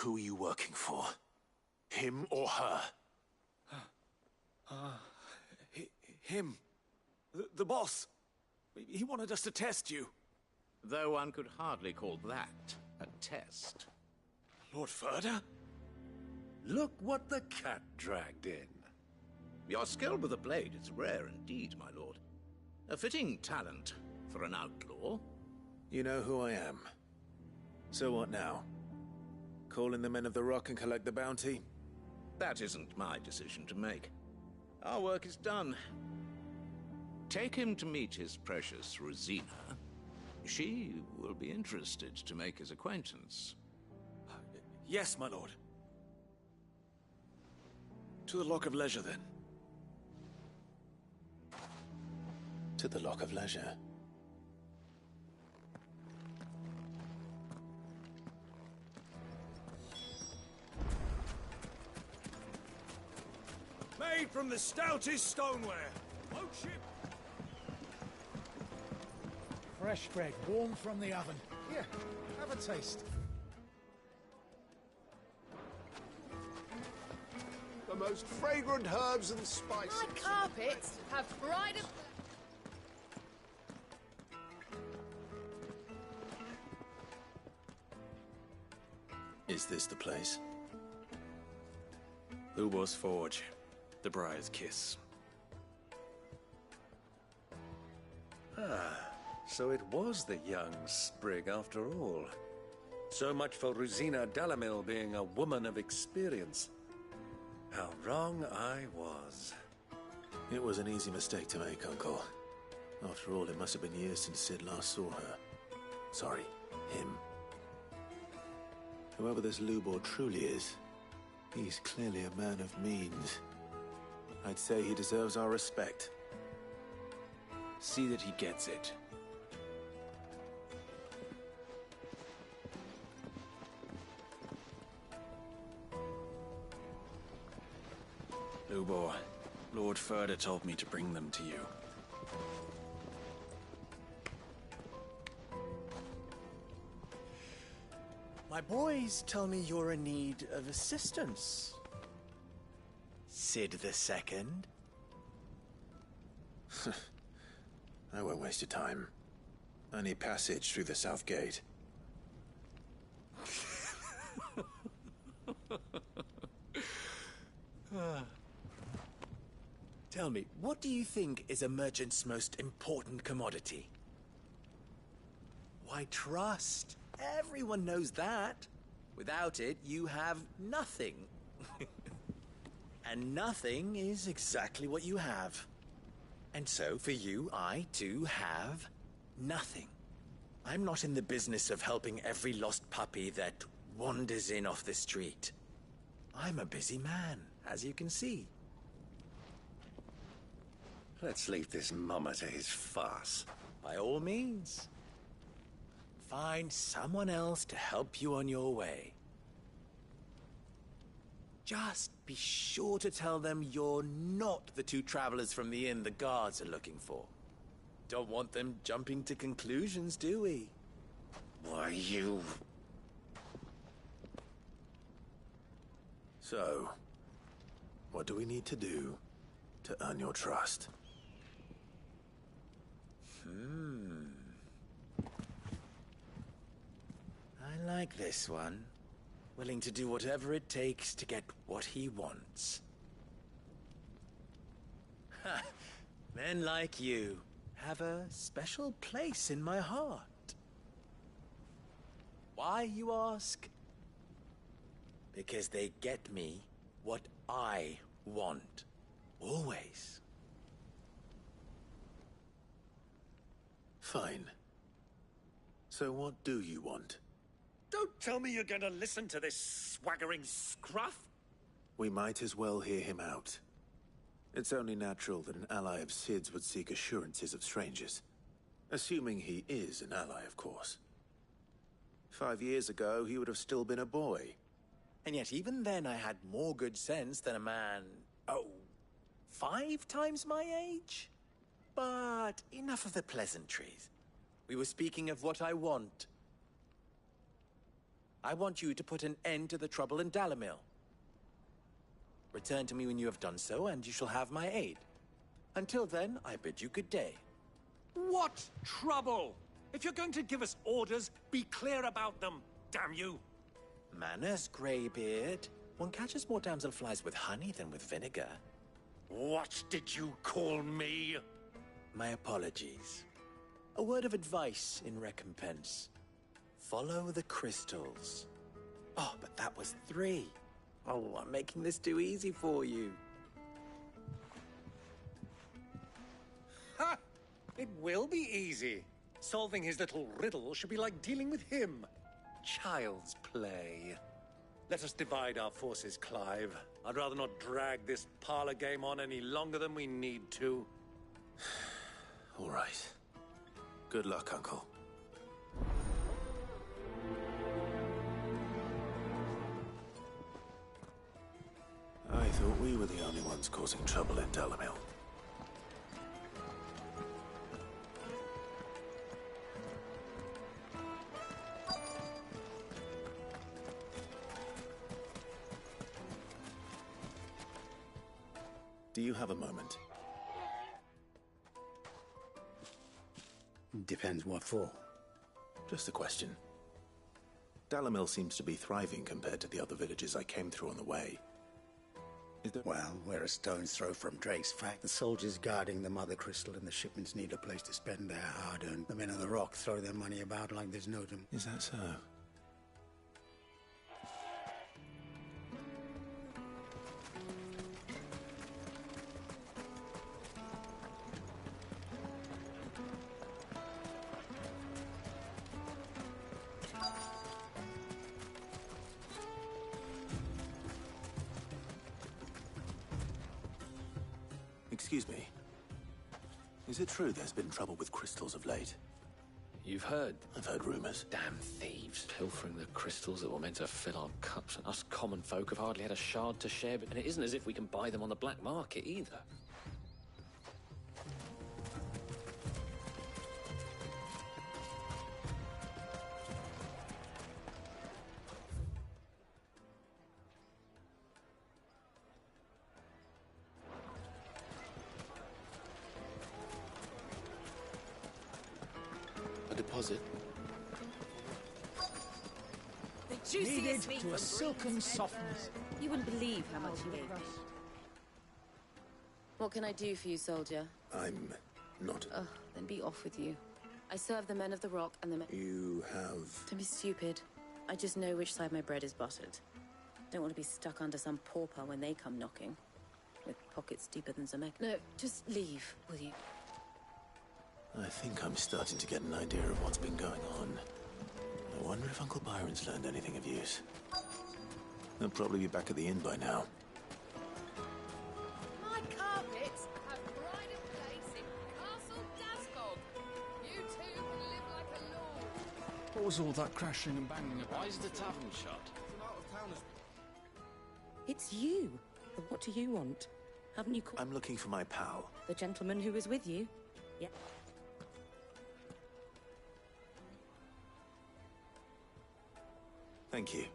Who are you working for? Him or her? Him. The boss. He wanted us to test you. Though one could hardly call that a test. Lord Furder? Look what the cat dragged in. Your skill with the blade is rare indeed, my lord. A fitting talent for an outlaw. You know who I am. So what now? Call in the Men of the Rock and collect the bounty? That isn't my decision to make. Our work is done. Take him to meet his precious Rosina. She will be interested to make his acquaintance. Yes, my lord. To the Lock of Leisure, then. To the Lock of Leisure. Made from the stoutest stoneware. Oak ship. Fresh bread, warm from the oven. Here, have a taste. The most fragrant herbs and spices. My carpets have brighter... Is this the place? Ubor's Forge. The Briar's Kiss. Ah, so it was the young sprig after all. So much for Rosina Dalamil being a woman of experience. How wrong I was. It was an easy mistake to make, Uncle. After all, it must have been years since Sid last saw her. Sorry, him. Whoever this Lubor truly is, he's clearly a man of means. I'd say he deserves our respect. See that he gets it. Lubor, Lord Furder told me to bring them to you. My boys tell me you're in need of assistance. Sid the Second? I won't waste your time. I need passage through the south gate. Tell me, what do you think is a merchant's most important commodity? Why, trust. Everyone knows that. Without it, you have nothing. And nothing is exactly what you have. And so, for you, I, too, have nothing. I'm not in the business of helping every lost puppy that wanders in off the street. I'm a busy man, as you can see. Let's leave this mummer to his farce. By all means. Find someone else to help you on your way. Just be sure to tell them you're not the two travelers from the inn the guards are looking for. Don't want them jumping to conclusions, do we? Why, you... So, what do we need to do to earn your trust? I like this one. Willing to do whatever it takes to get what he wants. Ha! Men like you have a special place in my heart. Why, you ask? Because they get me what I want. Always. Fine. So what do you want? Don't tell me you're gonna listen to this swaggering scruff! We might as well hear him out. It's only natural that an ally of Sid's would seek assurances of strangers. Assuming he is an ally, of course. 5 years ago, he would have still been a boy. And yet even then I had more good sense than a man, 5 times my age? But enough of the pleasantries. We were speaking of what I want. I want you to put an end to the trouble in Dalamil. Return to me when you have done so, and you shall have my aid. Until then, I bid you good day. What trouble? If you're going to give us orders, be clear about them, damn you! Manners, Greybeard. One catches more damselflies with honey than with vinegar. What did you call me? My apologies. A word of advice in recompense. Follow the crystals. Oh, but that was 3. Oh, I'm making this too easy for you. Ha! It will be easy. Solving his little riddle should be like dealing with him. Child's play. Let us divide our forces, Clive. I'd rather not drag this parlor game on any longer than we need to. All right. Good luck, Uncle. I thought we were the only ones causing trouble in Dalamil. Do you have a moment? Depends what for. Just a question. Dalamil seems to be thriving compared to the other villages I came through on the way. Well, we're a stone's throw from Drake's fact. The soldiers guarding the Mother Crystal and the shipments need a place to spend their hard-earned. The men of the Rock throw their money about like there's no tomorrow. Is that so? Excuse me. Is it true there's been trouble with crystals of late? You've heard? I've heard rumors. Damn thieves, pilfering the crystals that were meant to fill our cups, and us common folk have hardly had a shard to share, and it isn't as if we can buy them on the black market either. A deposit? The juiciest meat to a from silken softness. You wouldn't believe how much you gave me. What can I do for you, soldier? I'm not. Oh, then be off with you. I serve the men of the Rock and the men... You have... Don't be stupid. I just know which side my bread is buttered. Don't want to be stuck under some pauper when they come knocking. With pockets deeper than Zemek. No, just leave, will you? I think I'm starting to get an idea of what's been going on. I wonder if Uncle Byron's learned anything of use. He'll probably be back at the inn by now. My carpets have pride of place in Castle Dasgog. You two can live like a lord. What was all that crashing and banging about? Why is the tavern shut? It's you. But what do you want? Haven't you called... I'm looking for my pal. The gentleman who was with you? Yeah. Thank you.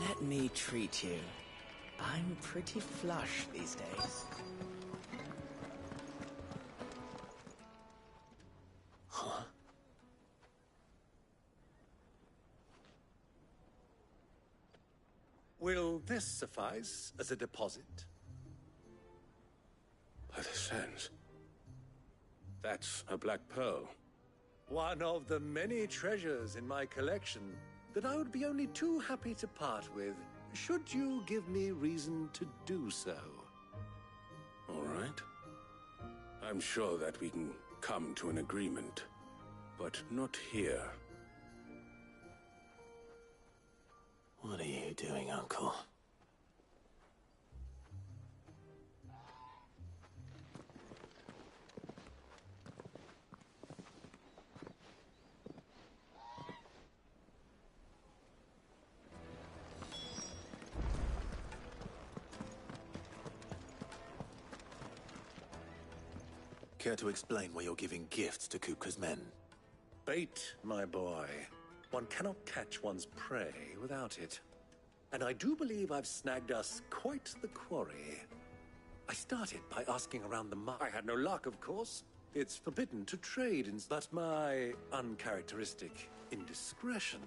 Let me treat you. I'm pretty flush these days. Huh? Will this suffice as a deposit? By the sands. That's a black pearl. One of the many treasures in my collection that I would be only too happy to part with, should you give me reason to do so. All right. I'm sure that we can come to an agreement, but not here. What are you doing, Uncle? Care to explain why you're giving gifts to Kupka's men? Bait, my boy. One cannot catch one's prey without it. And I do believe I've snagged us quite the quarry. I started by asking around the I had no luck, of course. It's forbidden to trade in... But my uncharacteristic indiscretion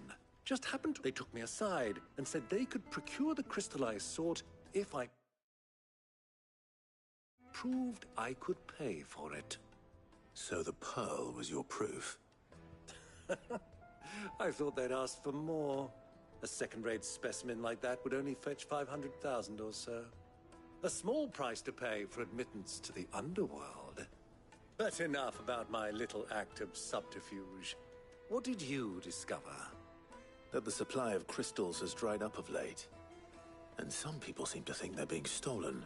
just happened to... They took me aside and said they could procure the crystal I sought if I proved I could pay for it. So the pearl was your proof? I thought they'd ask for more. A second-rate specimen like that would only fetch 500,000 or so. A small price to pay for admittance to the underworld. But enough about my little act of subterfuge. What did you discover? That the supply of crystals has dried up of late. And some people seem to think they're being stolen.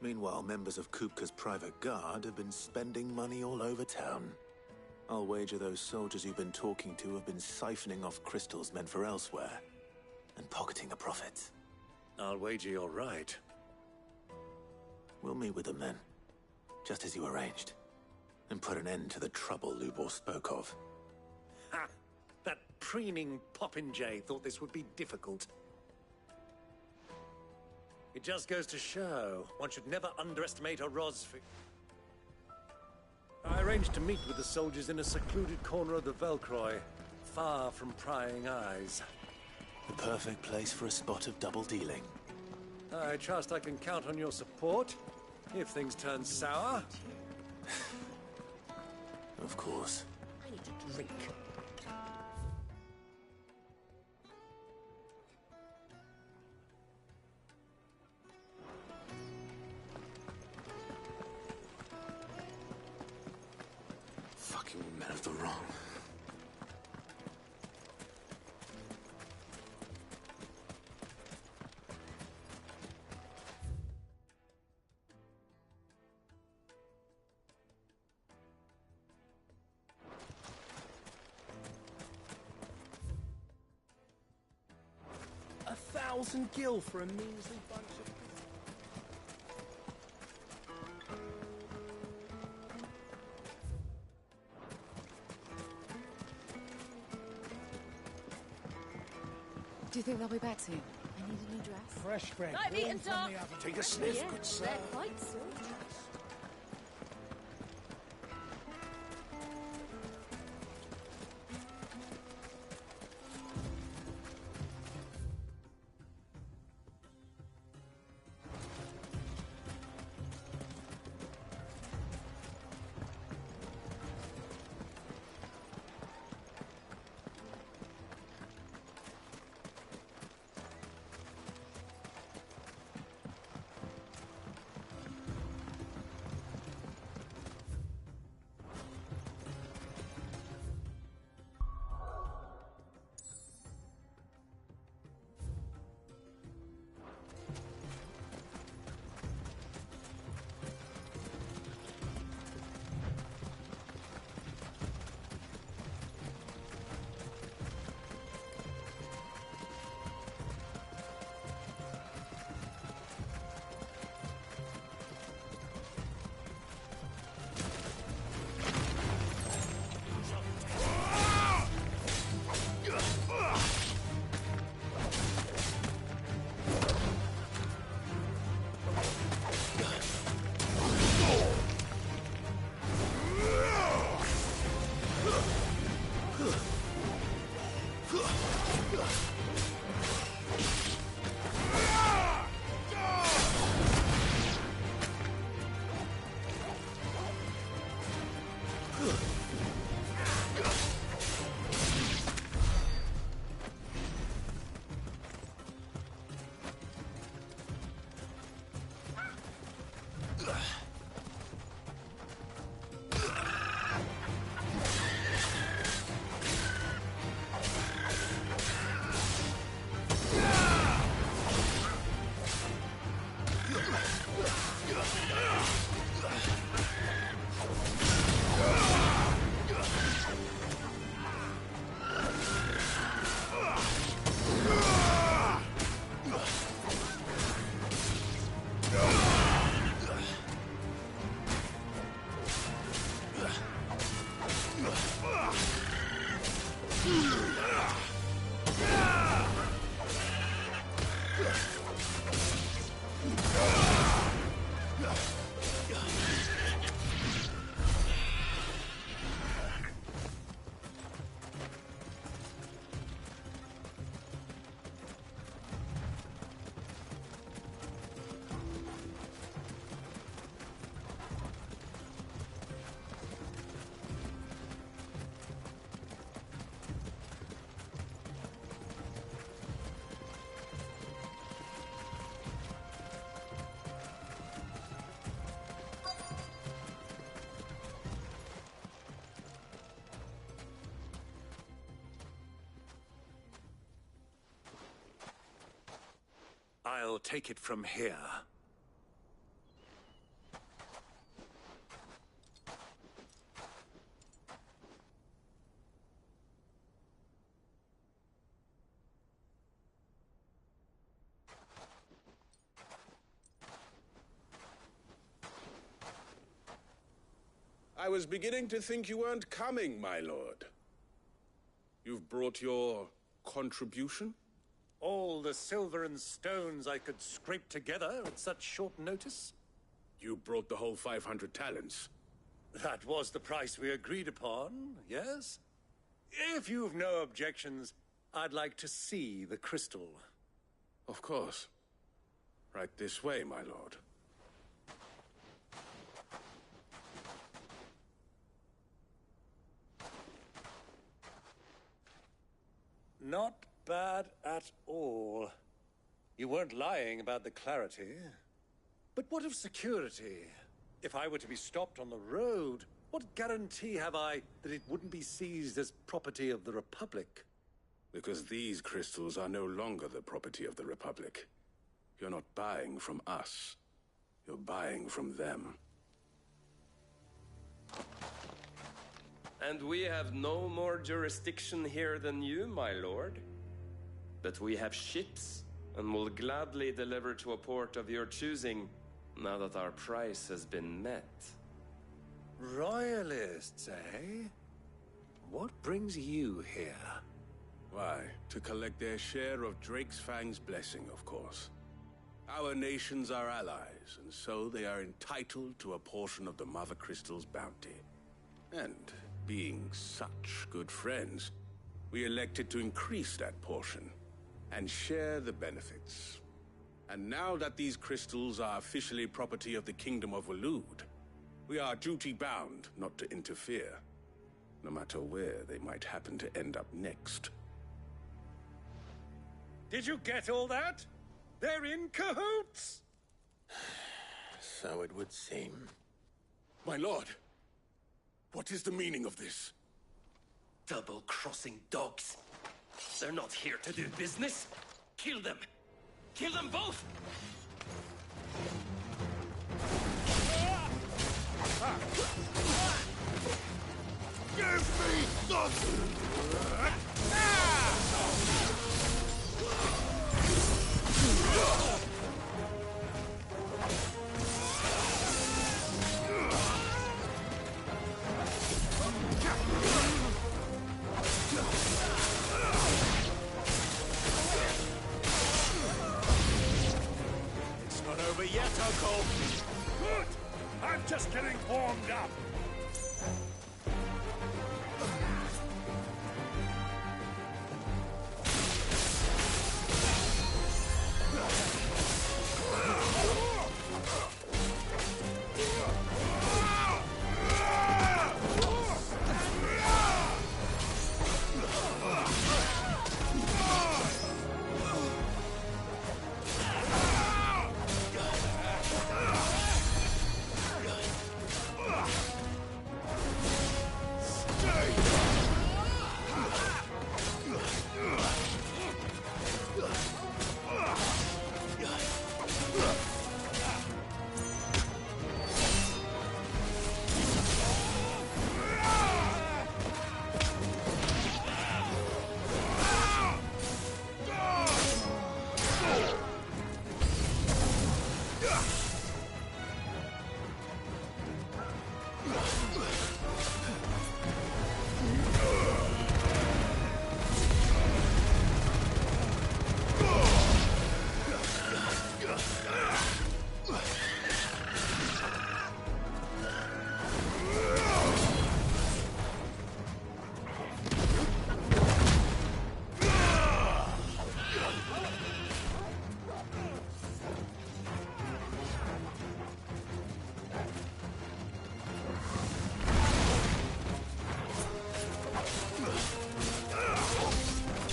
Meanwhile, members of Kupka's private guard have been spending money all over town. I'll wager those soldiers you've been talking to have been siphoning off crystals meant for elsewhere, and pocketing the profits. I'll wager you're right. We'll meet with them then, just as you arranged, and put an end to the trouble Lubor spoke of. Ha! That preening popinjay thought this would be difficult. It just goes to show, one should never underestimate a Rosfi. I arranged to meet with the soldiers in a secluded corner of the Velcroy, far from prying eyes. The perfect place for a spot of double dealing. I trust I can count on your support, if things turn sour. Of course. I need a drink. Fucking men of the wrong. $1,000 gil for a measly bunch of... Do you think they'll be back soon? I need a new dress. Fresh bread. I've born eaten from dark. the oven. Take a sniff, Yeah, good sir. they're quite sorted. I'll take it from here. I was beginning to think you weren't coming, my lord. You've brought your contribution? All the silver and stones I could scrape together at such short notice? You brought the whole 500 talents. That was the price we agreed upon, yes? If you've no objections, I'd like to see the crystal. Of course. Right this way, my lord. Not bad at all. You weren't lying about the clarity. But what of security? If I were to be stopped on the road, what guarantee have I that it wouldn't be seized as property of the Republic? Because these crystals are no longer the property of the Republic. You're not buying from us. You're buying from them. And we have no more jurisdiction here than you, my lord. But we have ships, and will gladly deliver to a port of your choosing, now that our price has been met. Royalists, eh? What brings you here? Why, to collect their share of Drake's Fang's blessing, of course. Our nations are allies, and so they are entitled to a portion of the Mother Crystal's bounty. And being such good friends, we elected to increase that portion and share the benefits. And now that these crystals are officially property of the Kingdom of Waloed, we are duty-bound not to interfere, no matter where they might happen to end up next. Did you get all that? They're in cahoots! So it would seem. My lord, what is the meaning of this? Double-crossing dogs. They're not here to do business. Kill them. Kill them both! Give me the... It's not over yet, Uncle. Good! I'm just getting warmed up.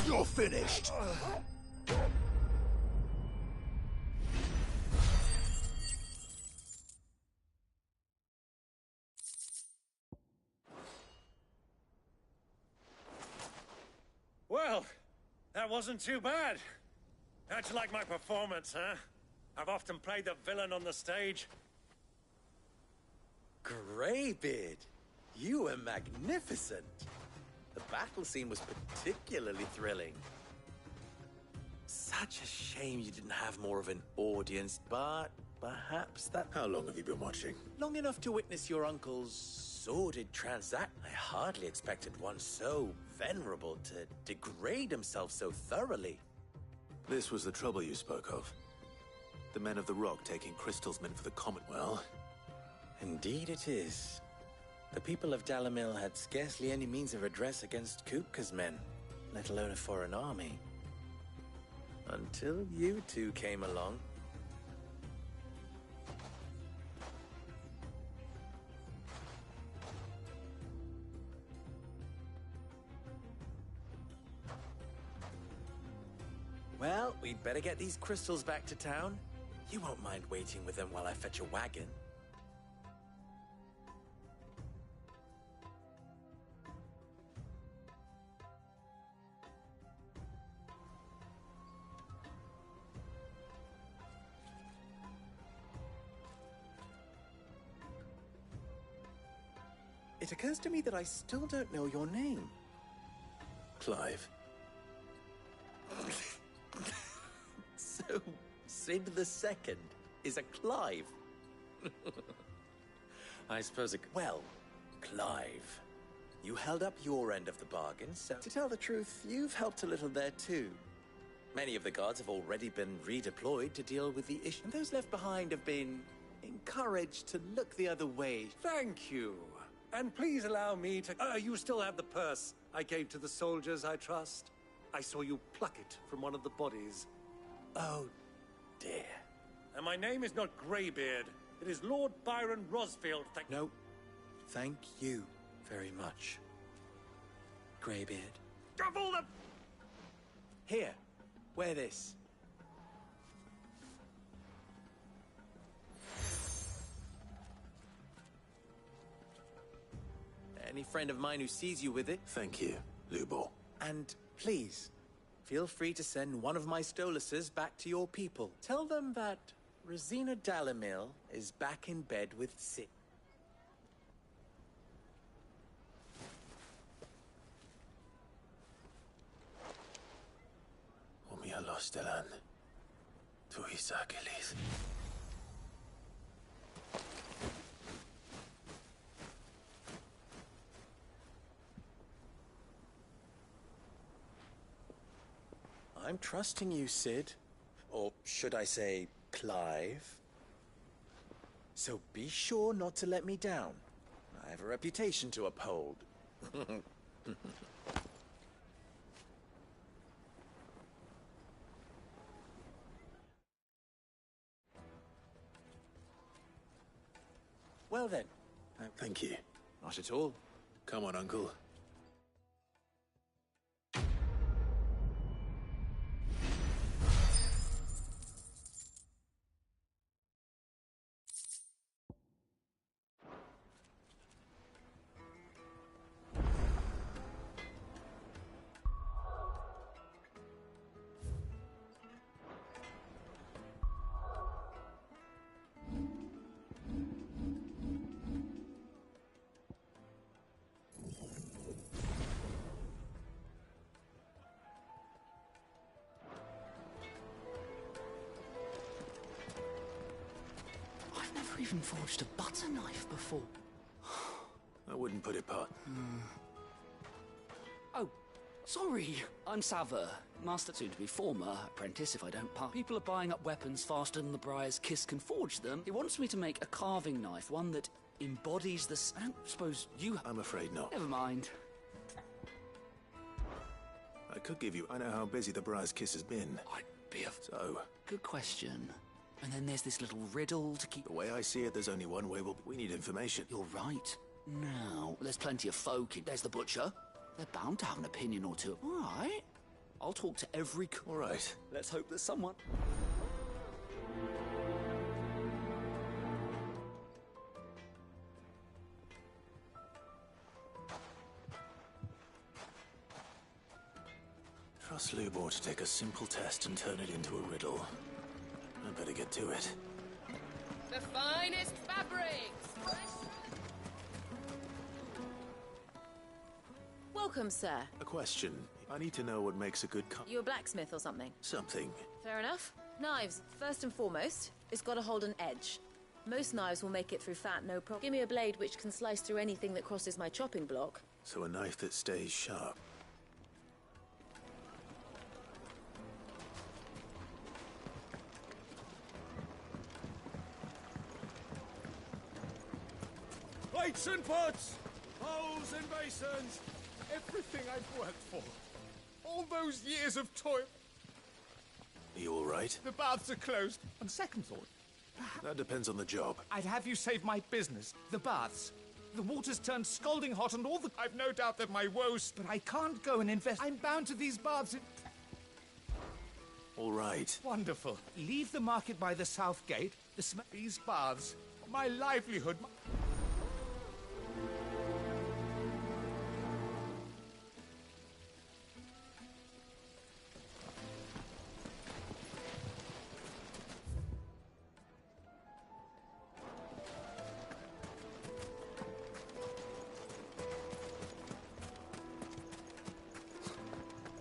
You're finished. Well, that wasn't too bad. How'd you like my performance, huh? I've often played the villain on the stage. Greybeard, you were magnificent. The battle scene was particularly thrilling. Such a shame you didn't have more of an audience, but perhaps that... How long have you been watching? Long enough to witness your uncle's sordid transact. I hardly expected one so venerable to degrade himself so thoroughly. This was the trouble you spoke of. The men of the Rock taking crystals meant for the Commonwealth. Indeed it is. The people of Dalamil had scarcely any means of redress against Kupka's men, let alone a foreign army. Until you two came along. Well, we'd better get these crystals back to town. You won't mind waiting with them while I fetch a wagon. It occurs to me that I still don't know your name. Clive. So, Sid the Second is a Clive. I suppose well, Clive, you held up your end of the bargain, so to tell the truth, you've helped a little there too. Many of the guards have already been redeployed to deal with the issue, and those left behind have been encouraged to look the other way. Thank you. And please allow me to... you still have the purse I gave to the soldiers, I trust. I saw you pluck it from one of the bodies. Oh, dear. And my name is not Greybeard. It is Lord Byron Rosfield. No, thank you very much, Greybeard. Of all the... Here, wear this. Any friend of mine who sees you with it... Thank you, Lubor. And please, feel free to send one of my Stoluses back to your people. Tell them that Rosina Dalamil is back in bed with Sid. Omia Lostelan. Tuisa Kelis. I'm trusting you, Sid. Or should I say, Clive. So be sure not to let me down. I have a reputation to uphold. Well then. Thank you. Not at all. Come on, Uncle. I've never even forged a butter knife before. I wouldn't put it past. Oh, sorry. I'm Sava, master soon to be former apprentice if I don't pass. People are buying up weapons faster than the Briar's Kiss can forge them. He wants me to make a carving knife, one that embodies the... I don't suppose you... I'm afraid not. Never mind. I could give you... I know how busy the Briar's Kiss has been. I'd be a... So... Good question. And then there's this little riddle to keep... The way I see it, there's only one way. We need information. You're right. Now, there's plenty of folk. There's the butcher. They're bound to have an opinion or two. All right. I'll talk to every... All right. Let's hope there's someone. Trust Lubor to take a simple test and turn it into a riddle. I'd better get to it. The finest fabrics! Welcome, sir. A question. I need to know what makes a good You a blacksmith or something? Something. Fair enough. Knives, first and foremost, it's got to hold an edge. Most knives will make it through fat, no problem. Give me a blade which can slice through anything that crosses my chopping block. So a knife that stays sharp. Plates and pots! Bowls and basins! Everything I've worked for. All those years of toil. Are you all right? The baths are closed. On second thought, That depends on the job. I'd have you save my business. The baths. The water's turned scalding hot and all the... I've no doubt that my woes... But I can't go and invest. I'm bound to these baths. All right. Wonderful. Leave the market by the south gate. These baths. My livelihood.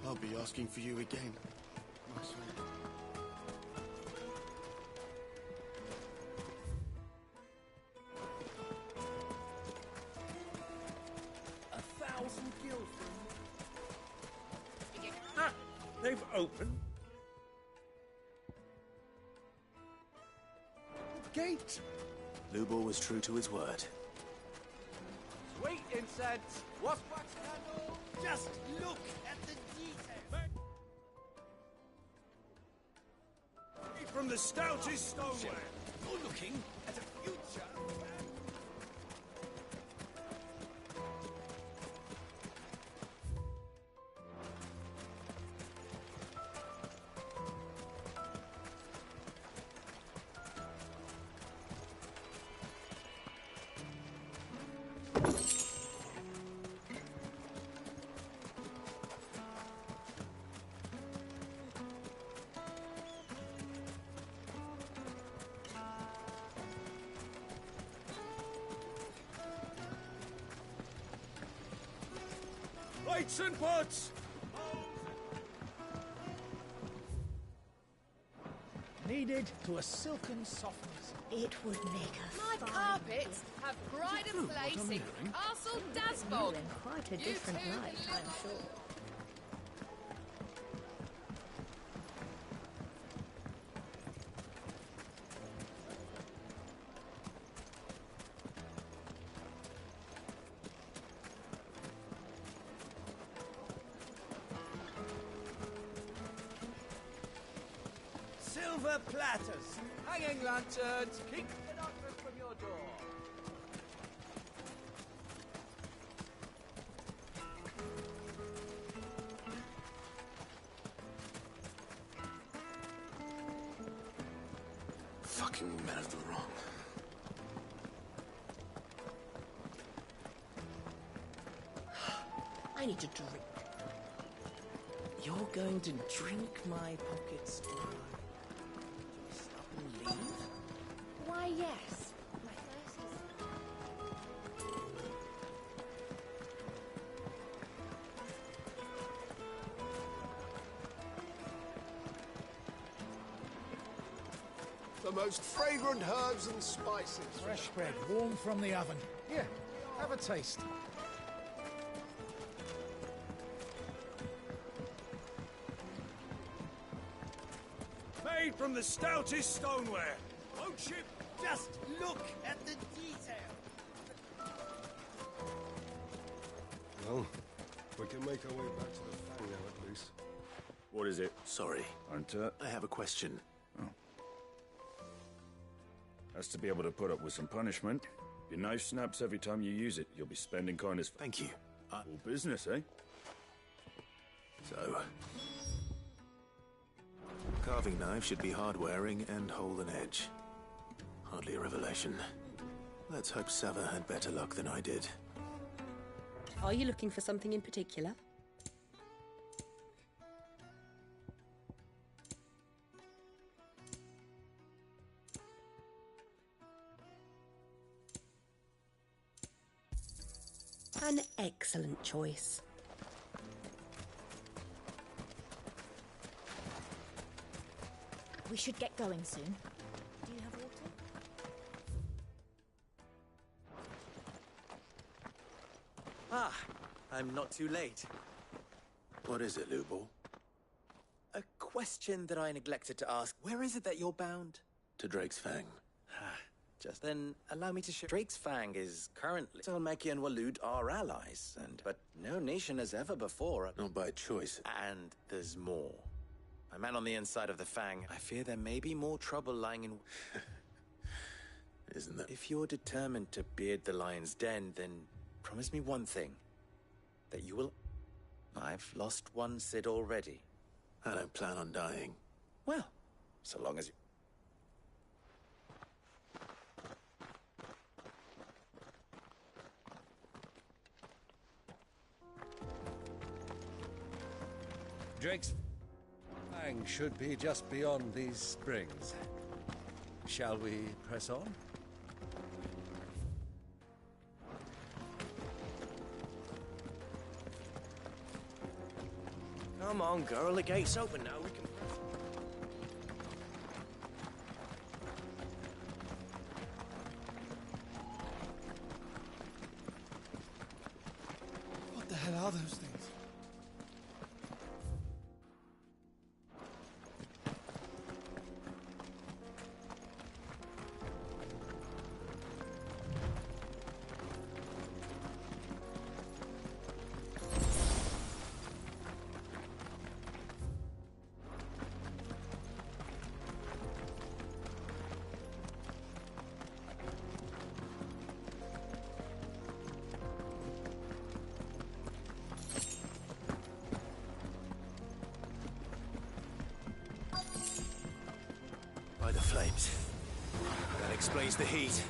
I'll be asking for you again. Nice one. They've opened the gate. Lubor was true to his word. Sweet incense. What's wax candle? Just look at the detail. From the stoutest stoneware. You're looking at a future. Plates and pots! Kneaded to a silken softness. It would make a My fine carpets have pride of place in Castle Dasbog. in quite a different light, I'm sure. Silver platters, hanging lanterns, keep the darkness from your door. Fucking men of the wrong. I need to drink. You're going to drink my pockets dry? Stop and leave? Why, yes. My thirst is... The most fragrant herbs and spices. Fresh bread, warm from the oven. Here, have a taste. Made from the stoutest stoneware. Won't you just look at the detail? Well, we can make our way back to the Fang now, at least. What is it? Sorry. Hunter? I have a question. Has to be able to put up with some punishment. Your knife snaps every time you use it. You'll be spending kindness. Thank you. All business, eh? So... carving knife should be hard-wearing and hold an edge. Hardly a revelation. Let's hope Sava had better luck than I did. Are you looking for something in particular? An excellent choice. We should get going soon. Do you have water? Ah, I'm not too late. What is it, Lubo? A question that I neglected to ask. Where is it that you're bound? To Drake's Fang. Just then, allow me to show. Drake's Fang is currently. Salmeki and Walud are allies, but no nation has ever before. Not by choice. And there's more. A man on the inside of the Fang. I fear there may be more trouble lying in. Isn't that? If you're determined to beard the lion's den, then promise me one thing. That you will. I've lost one Cid already. I don't plan on dying. Well, so long as you. Drake's Fang should be just beyond these springs. Shall we press on? Come on, girl, the gate's open now. We can. What the hell are those things? By the flames. That explains the heat.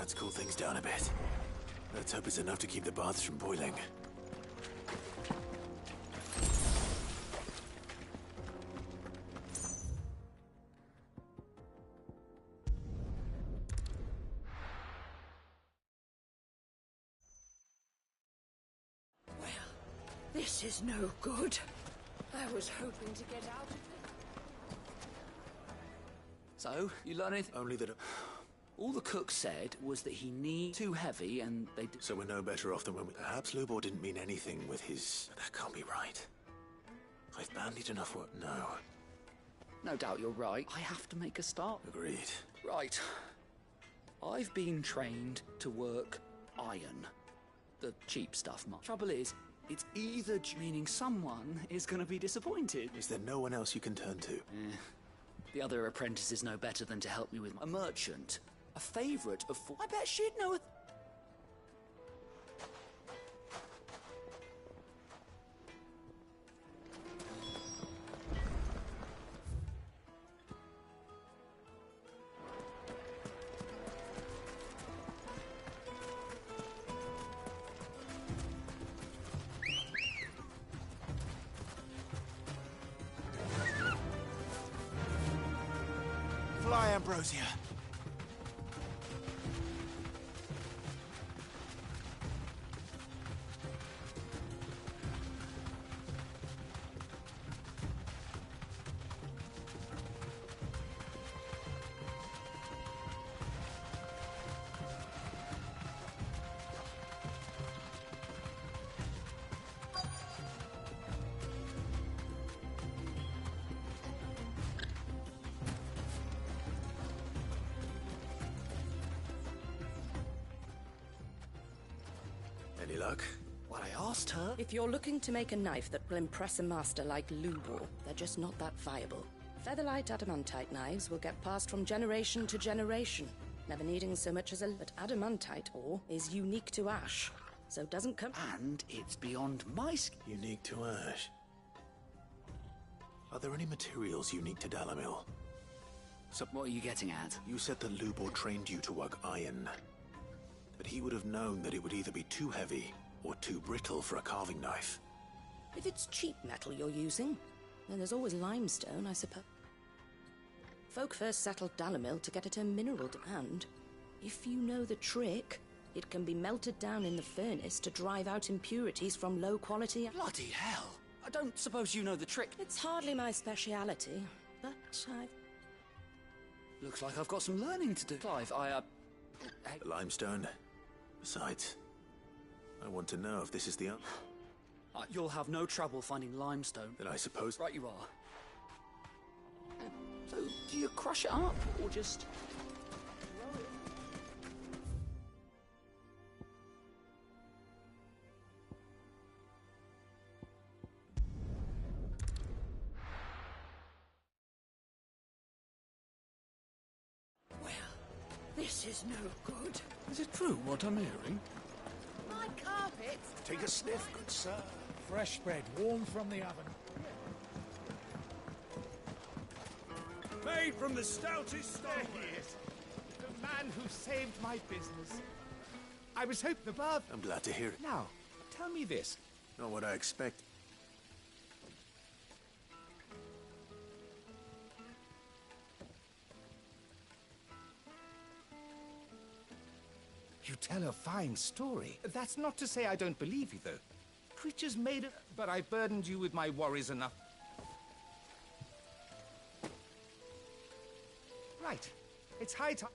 Let's cool things down a bit. Let's hope it's enough to keep the baths from boiling. This is no good. I was hoping to get out of it. So, you learn anything? Only that... All the cook said was that he needs too heavy and they... So we're no better off than when we... Perhaps Lubor didn't mean anything with his... That can't be right. I've bandied enough work... No. No doubt you're right. I have to make a start. Agreed. Right. I've been trained to work iron. The cheap stuff, Mark. Trouble is, it's either meaning someone is going to be disappointed. Is there no one else you can turn to? The other apprentices know better than to help me with a merchant. A favourite of four. I bet she'd know it. Fly, Ambrosia. Any luck? Well, I asked her. If you're looking to make a knife that will impress a master like Lubor, they're just not that viable. Featherlight adamantite knives will get passed from generation to generation, never needing so much as a... But adamantite ore is unique to ash, so doesn't come... And it's beyond my skill. Unique to ash. Are there any materials unique to Dalamil? So what are you getting at? You said that Lubor trained you to work iron. But he would have known that it would either be too heavy or too brittle for a carving knife. If it's cheap metal you're using, then there's always limestone, I suppose. Folk first settled Dalamil to get at a mineral demand. If you know the trick, it can be melted down in the furnace to drive out impurities from low-quality... Bloody hell! I don't suppose you know the trick. It's hardly my speciality, but I've... Looks like I've got some learning to do. Clive, The limestone. Besides, I want to know if this is the... You'll have no trouble finding limestone. Then I suppose... Right you are. So, do you crush it up, or just... This is no good. Is it true what I'm hearing? My carpet! Take a sniff, good sir. Fresh bread, warm from the oven. Made from the stoutest stone. There he is. The man who saved my business. I was hoping the bath... I'm glad to hear it. Now, tell me this. Not what I expect. You tell a fine story. That's not to say I don't believe you, though. Creatures made of... But I burdened you with my worries enough. Right. It's high time...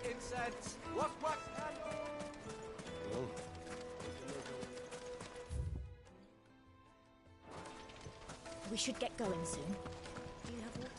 Incense! What's Well, We should get going soon. Do you have water?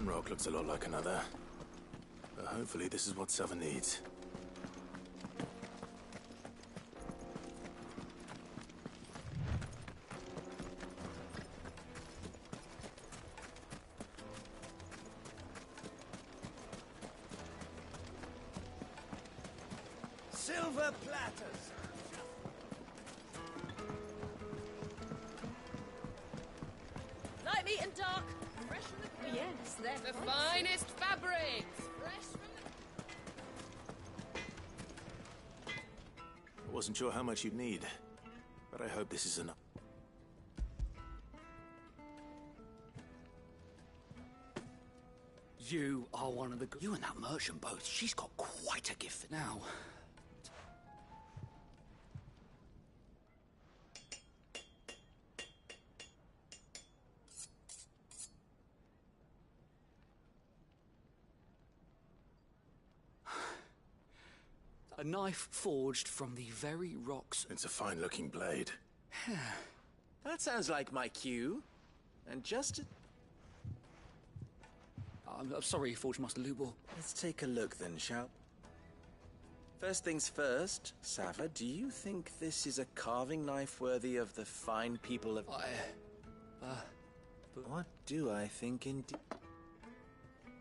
One rock looks a lot like another. But hopefully this is what Sava needs. Silver platters! Light meat and dark. Fresh from the... Yes, they're The finest fabrics! fresh from the... I wasn't sure how much you'd need, but I hope this is enough. You are one of the... You and that merchant boat, she's got quite a gift now. A knife forged from the very rocks. It's a fine-looking blade. That sounds like my cue. And just... I'm sorry, Forge Master Lubor. Let's take a look then, shall... First things first, Sava, do you think this is a carving knife worthy of the fine people of... What do I think indeed?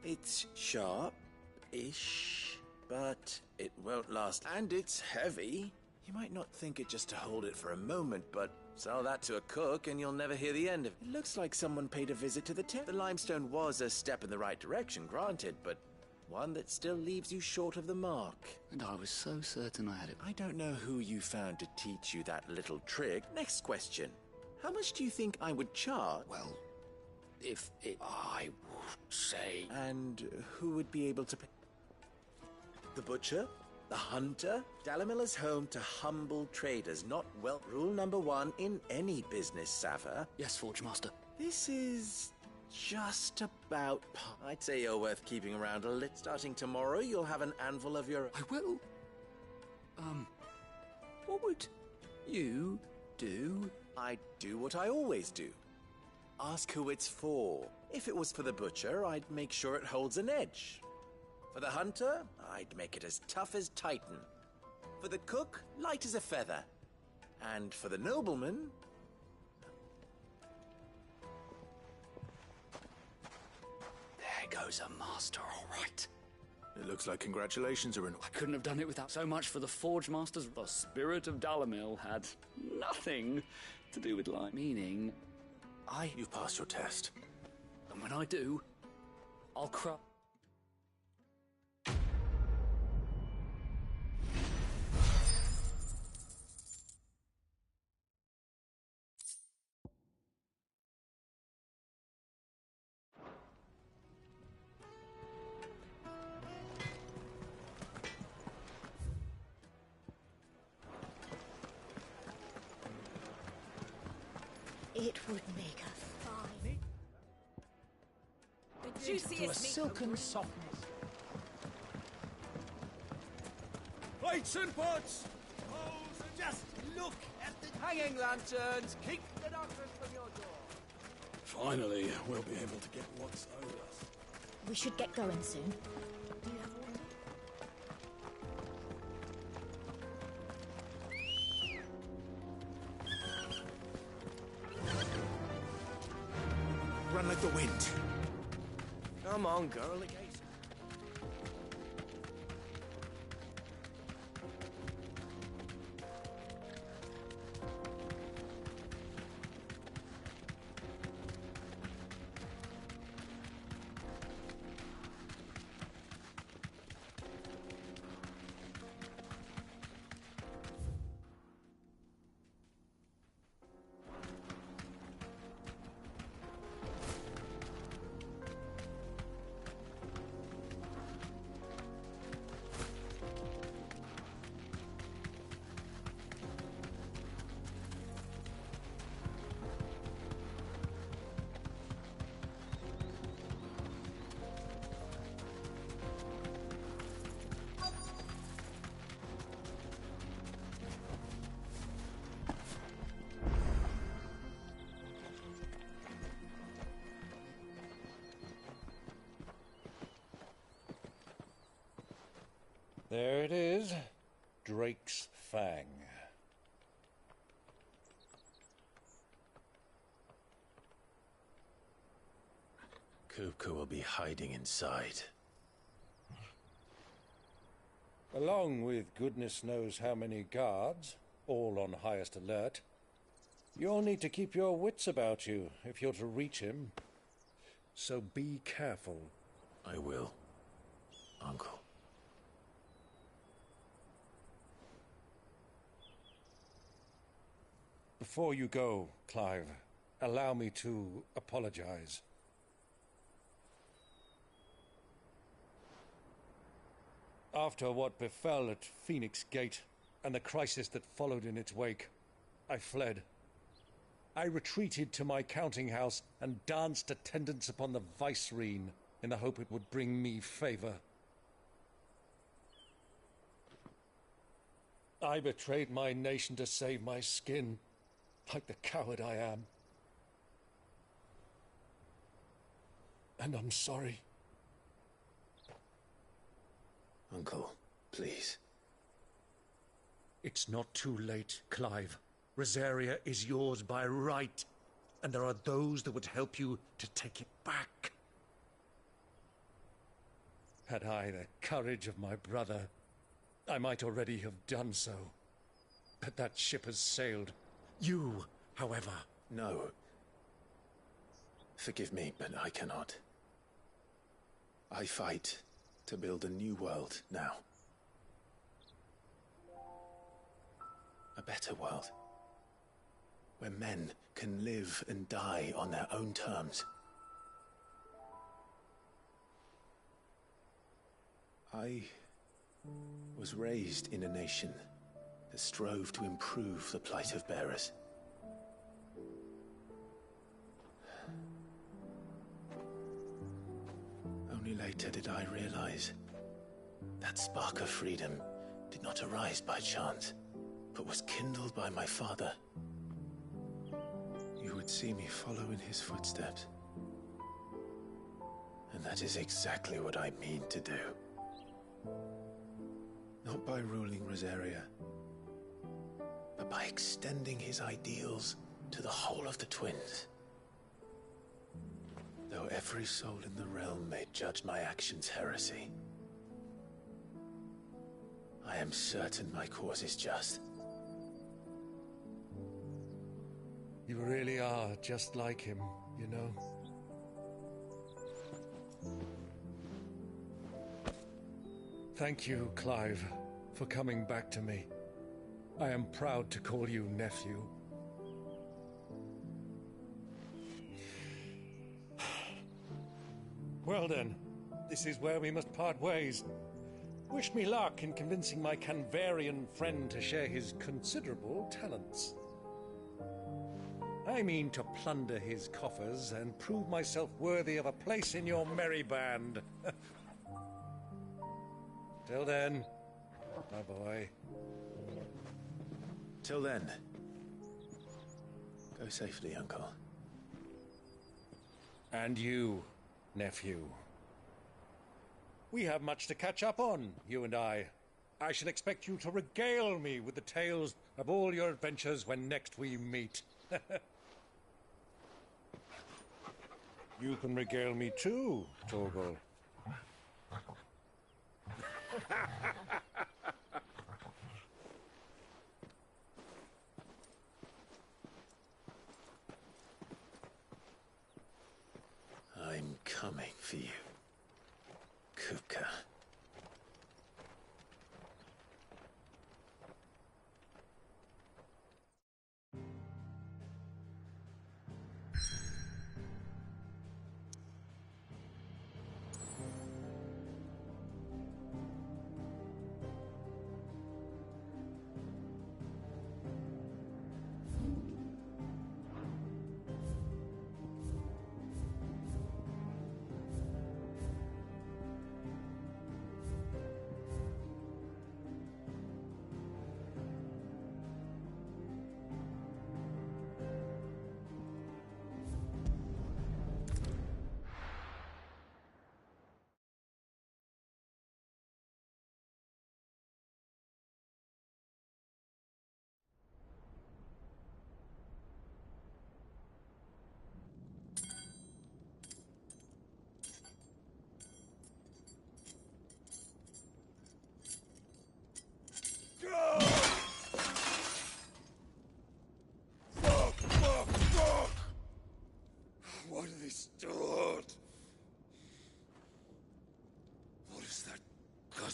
It's sharp-ish, but it won't last. And it's heavy. You might not think it just to hold it for a moment, but sell that to a cook and you'll never hear the end of it. It looks like someone paid a visit to the tent. The limestone was a step in the right direction, granted, but one that still leaves you short of the mark. And I was so certain I had it. I don't know who you found to teach you that little trick. Next question. How much do you think I would charge? Well, if it... I would say... And who would be able to pay? The butcher? The hunter? Dalamil is home to humble traders, not well. Rule number one in any business, Sava. Yes, Forge Master. This is just about... I'd say you're worth keeping around a little. Starting tomorrow, you'll have an anvil of your... I will. What would you do? I'd do what I always do. Ask who it's for. If it was for the butcher, I'd make sure it holds an edge. For the hunter, I'd make it as tough as Titan. For the cook, light as a feather. And for the nobleman... There goes a master, all right. It looks like congratulations are in... I couldn't have done it without so much for the Forge Masters. The spirit of Dalamil had nothing to do with light. Meaning, You've passed your test. And when I do, I'll cry. It would make a fine... The juiciest To a silken softness. Plates and pots! Poles and just look at the hanging lanterns! Keep the darkness from your door! Finally, we'll be able to get what's owed us. We should get going soon. Do you have water? Run like the wind. Come on, girl, again. There it is. Drake's Fang. Kupka will be hiding inside. Along with goodness knows how many guards, all on highest alert. You'll need to keep your wits about you if you're to reach him. So be careful. I will, Uncle. Before you go, Clive, allow me to apologize. After what befell at Phoenix Gate and the crisis that followed in its wake, I fled. I retreated to my counting house and danced attendance upon the vicereine in the hope it would bring me favor. I betrayed my nation to save my skin, like the coward I am. And I'm sorry. Uncle, please. It's not too late, Clive. Rosaria is yours by right, and there are those that would help you to take it back. Had I the courage of my brother, I might already have done so. But that ship has sailed. You, however... No. Forgive me, but I cannot. I fight to build a new world now. A better world. Where men can live and die on their own terms. I was raised in a nation that strove to improve the plight of bearers. Only later did I realize that spark of freedom did not arise by chance, but was kindled by my father. You would see me follow in his footsteps. And that is exactly what I mean to do. Not by ruling Rosaria, but by extending his ideals to the whole of the twins. Though every soul in the realm may judge my actions heresy, I am certain my cause is just. You really are just like him, you know? Thank you, Clive, for coming back to me. I am proud to call you nephew. Well then, this is where we must part ways. Wish me luck in convincing my Canvarian friend to share his considerable talents. I mean to plunder his coffers and prove myself worthy of a place in your merry band. Till then, my boy. Till then, go safely, Uncle. And you, nephew. We have much to catch up on, you and I. I shall expect you to regale me with the tales of all your adventures when next we meet. You can regale me too, Torgal. I'm coming for you, Kupka.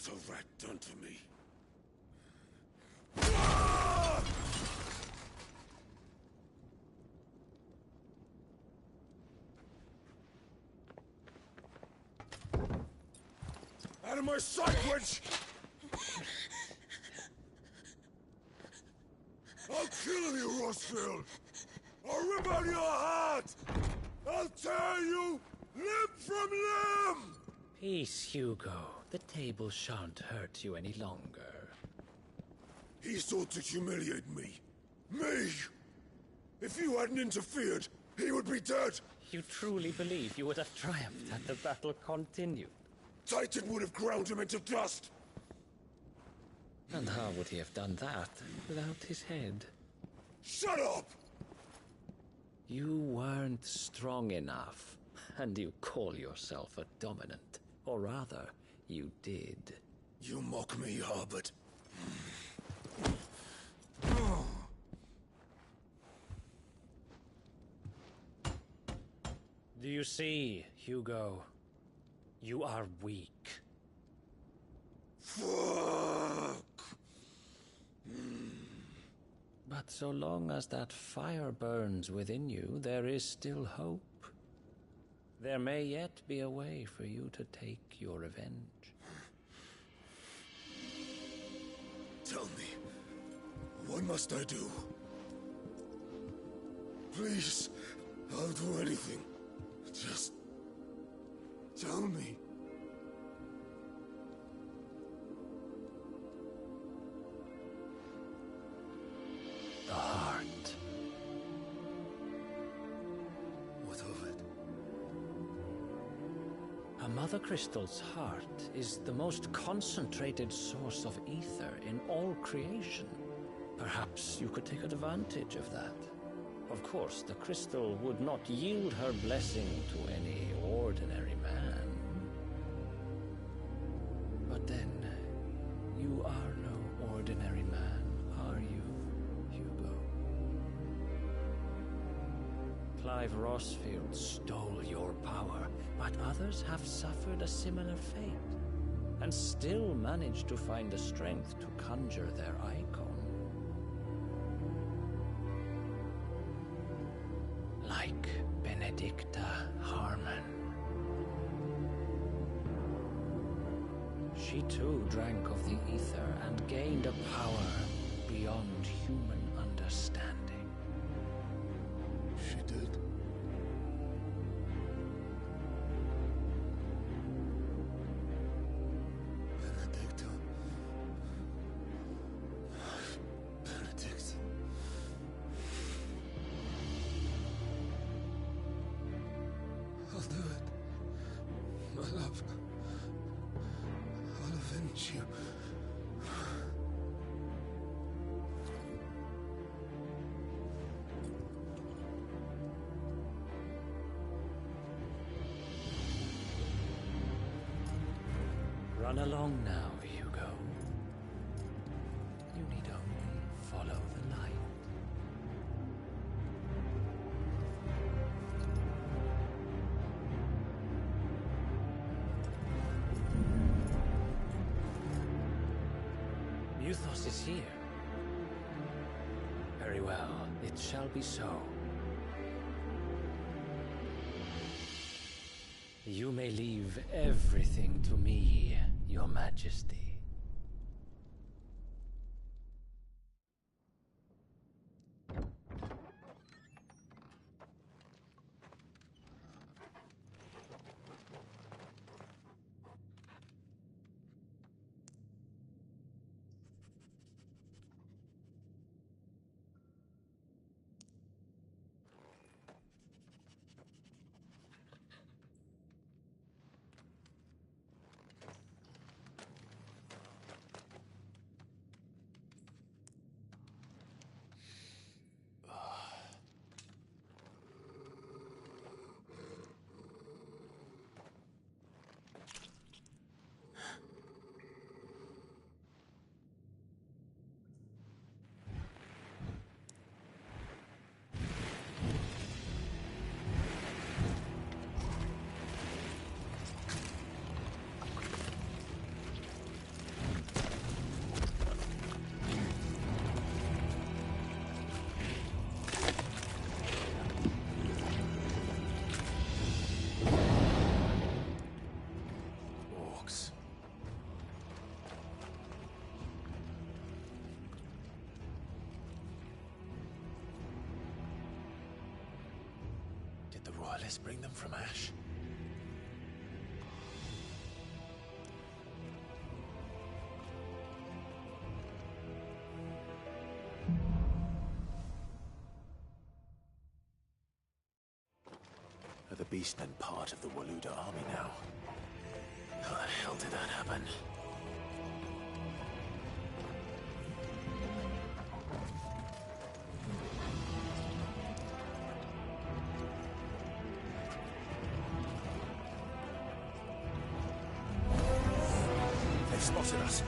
a rat done to me? Out of my sight, witch! I'll kill you, Rossfield! I'll rip out your heart! I'll tear you limb from limb! Peace, Hugo. The table shan't hurt you any longer. He sought to humiliate me. Me! If you hadn't interfered, he would be dead! You truly believe you would have triumphed had the battle continued? Titan would have ground him into dust! And how would he have done that without his head? Shut up! You weren't strong enough, and you call yourself a dominant. Or rather, you did. You mock me, Harbert. Do you see, Hugo? You are weak. Fuck! But so long as that fire burns within you, there is still hope. There may yet be a way for you to take your revenge. Tell me, what must I do? Please, I'll do anything. Just tell me. The heart. What of it? A Mother Crystal's heart is the most concentrated source of ether in all creation. Perhaps you could take advantage of that. Of course, the crystal would not yield her blessing to any ordinary man. But then, you are no ordinary man, are you, Hugo? Clive Rossfield stole your power, but others have suffered a similar fate, and still managed to find the strength to conjure their icon. Like Benedicta Harmon. She too drank of the ether and gained a power beyond human understanding. She did. Benedicta. Benedict. I'll do it. My love. I'll avenge you. Run along now, Hugo. You need only follow the light. Muthos is here. Very well, it shall be so. You may leave everything to me, Your Majesty. let's bring them from Ash. Are the Beastmen part of the Waluda army now? How the hell did that happen? They've spotted us.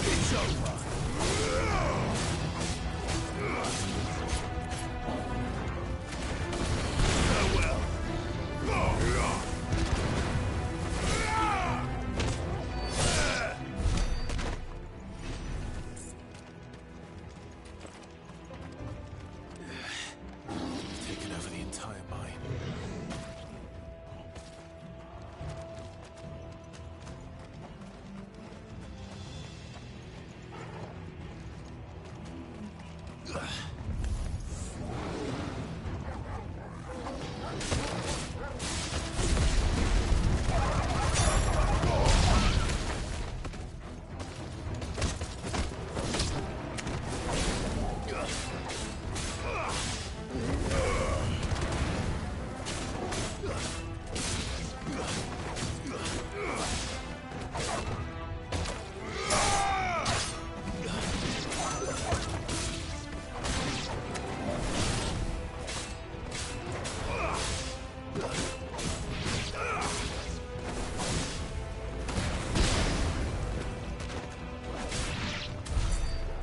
It's over. Taken over the entire mine.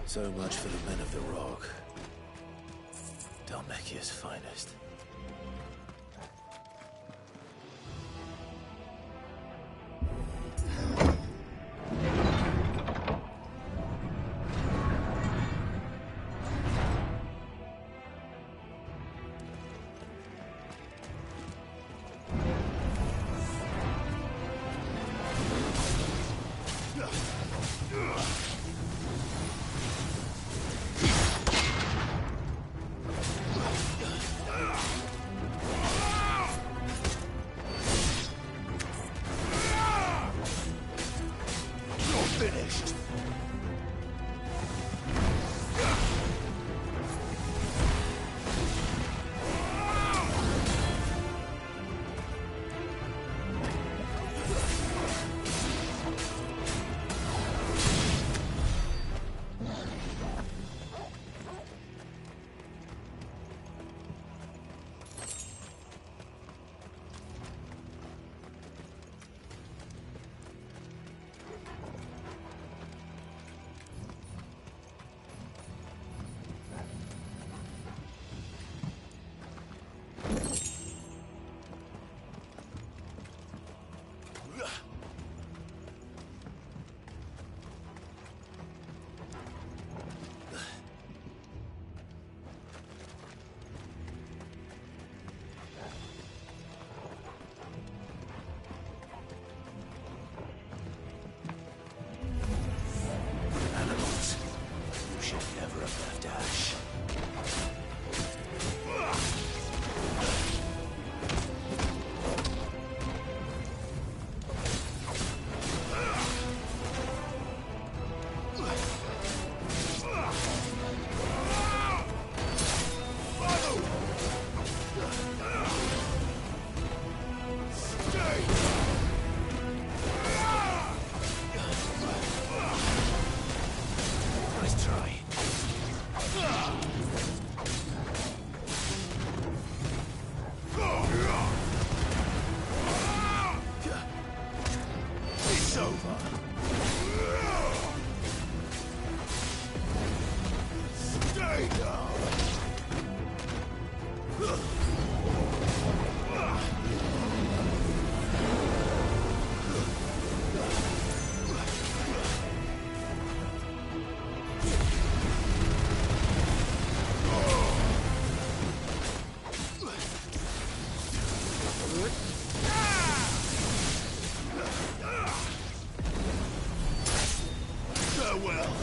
So much for the men of the Rock. Dalmekia's finest. Finished. Farewell.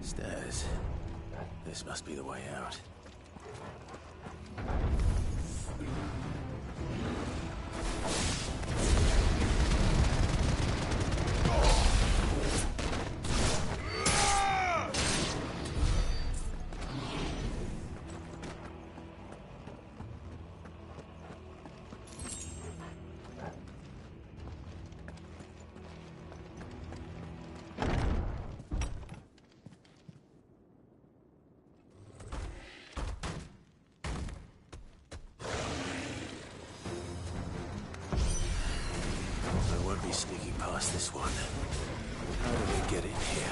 Stairs. This must be the way out. Sneaking past this one. How do they get in here?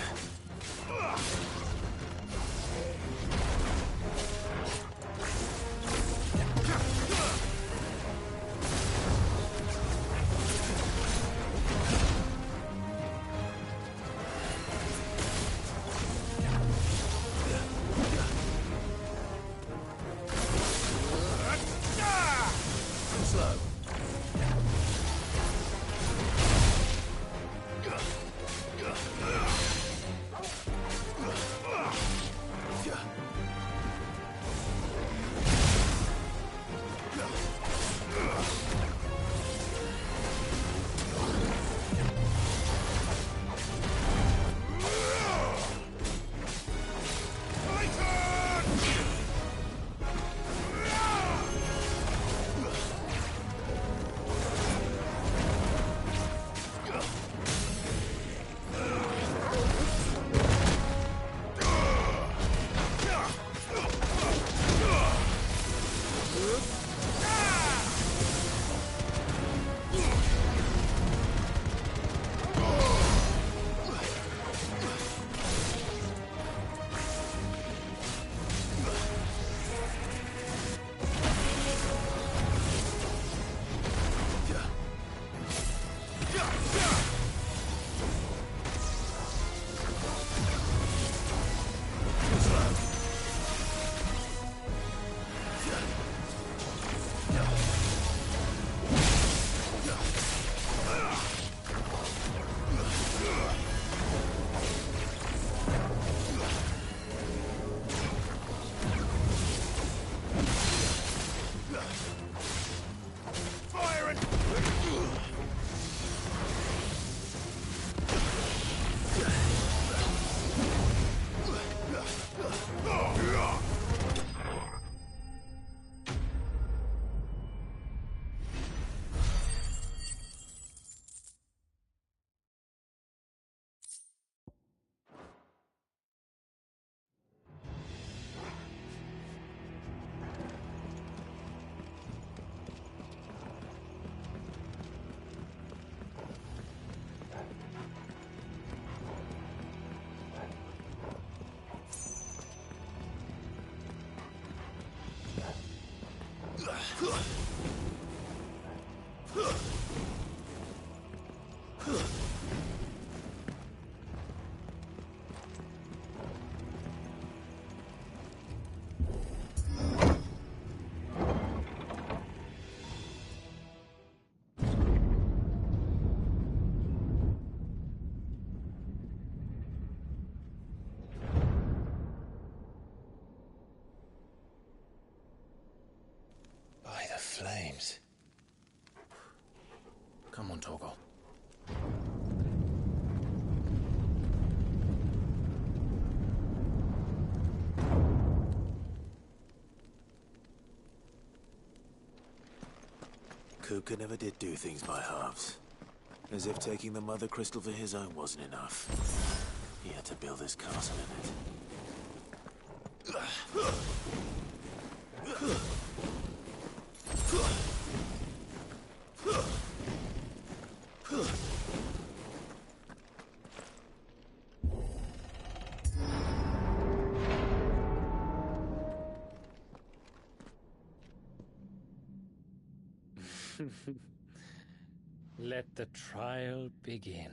Slow. By the flames. Come on, Torgal. Kuka never did do things by halves. As if taking the Mother Crystal for his own wasn't enough. He had to build his castle in it. Let the trial begin.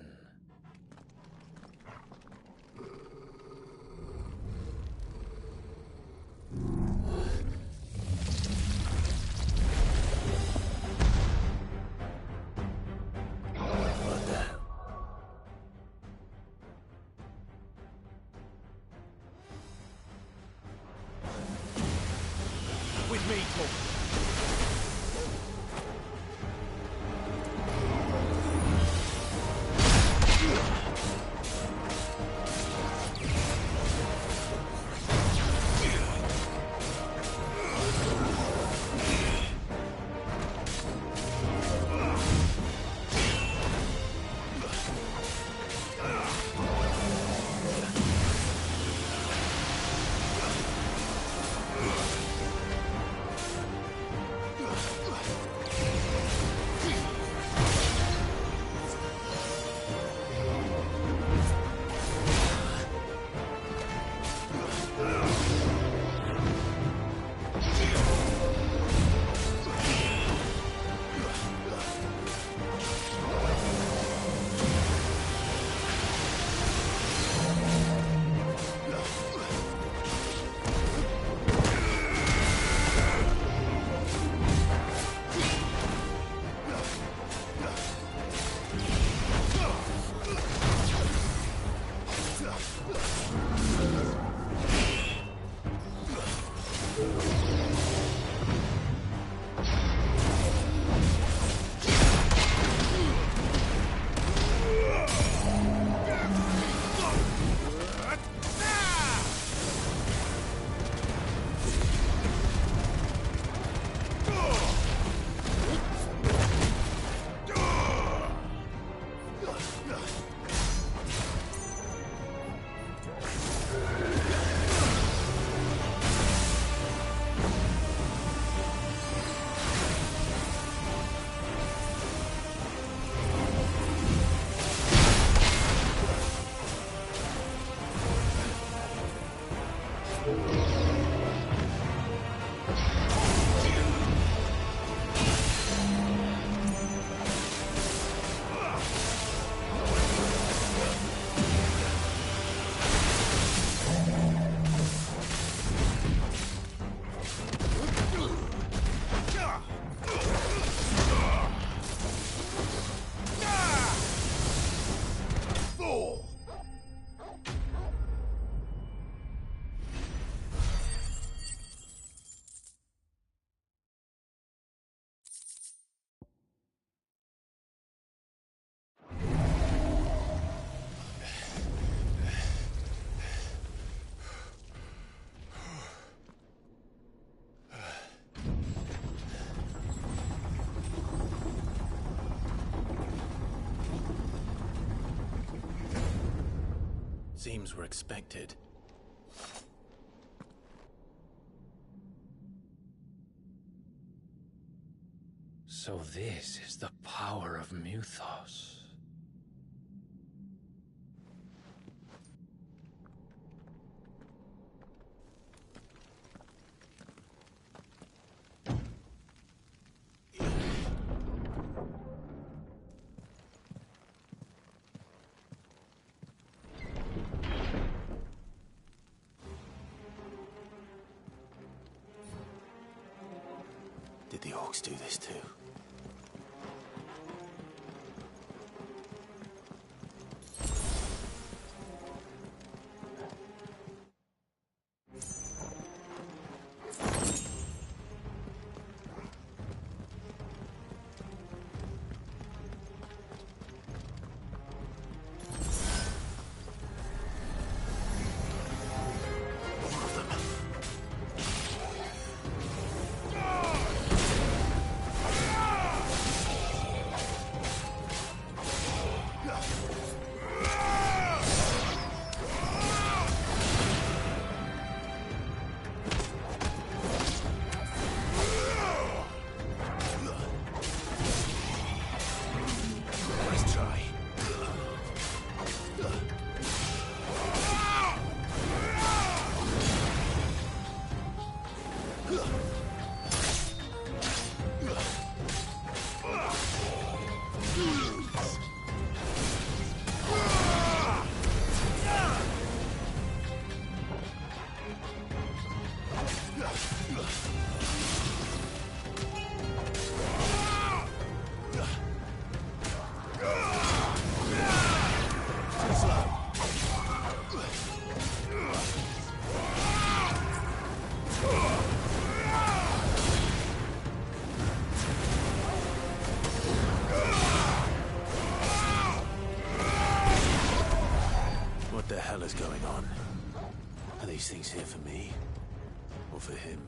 What the hell? With me, Torgal. Seems we're expected. So this is the power of Muthos. Did the orcs do this too? What the hell is going on? Are these things here for me? Or for him?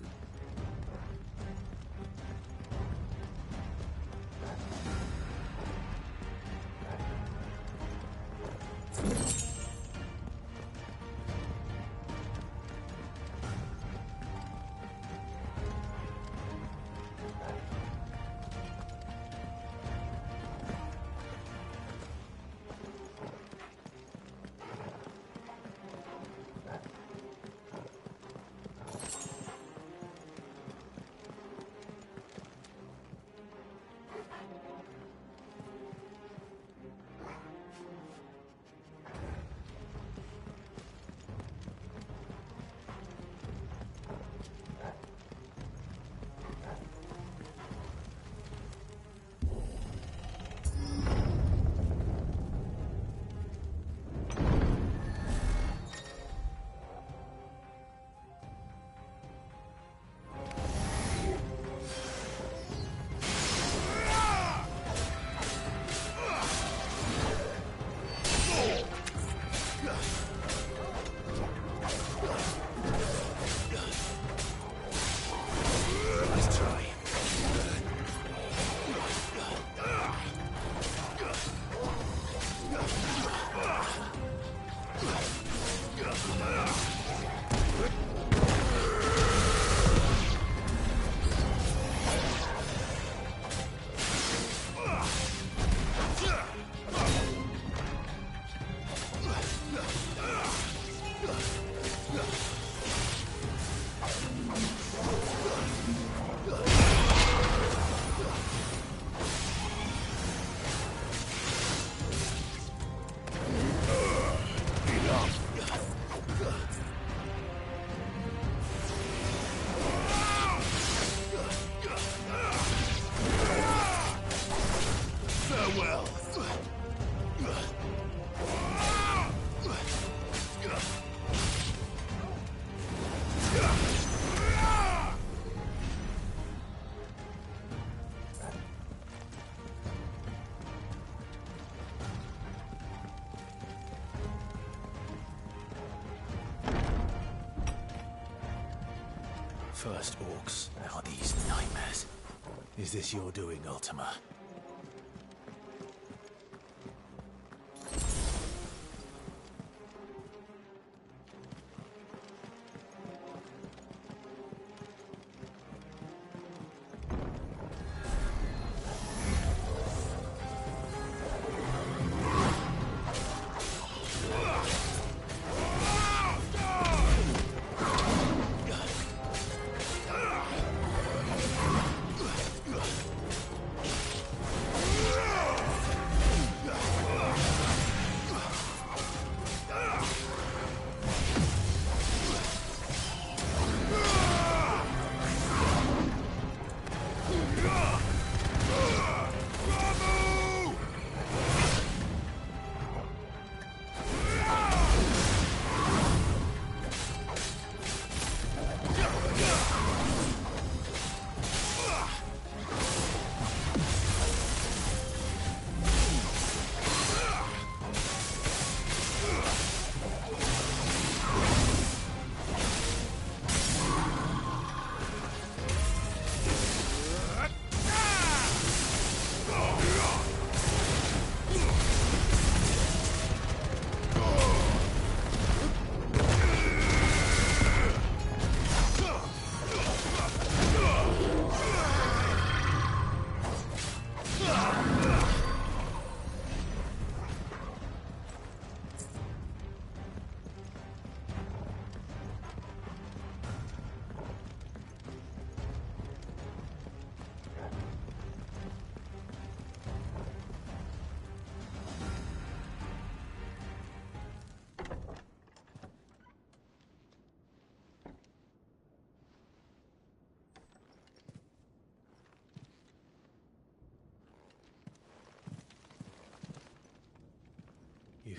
First orcs, now these nightmares. Is this your doing, Ultima?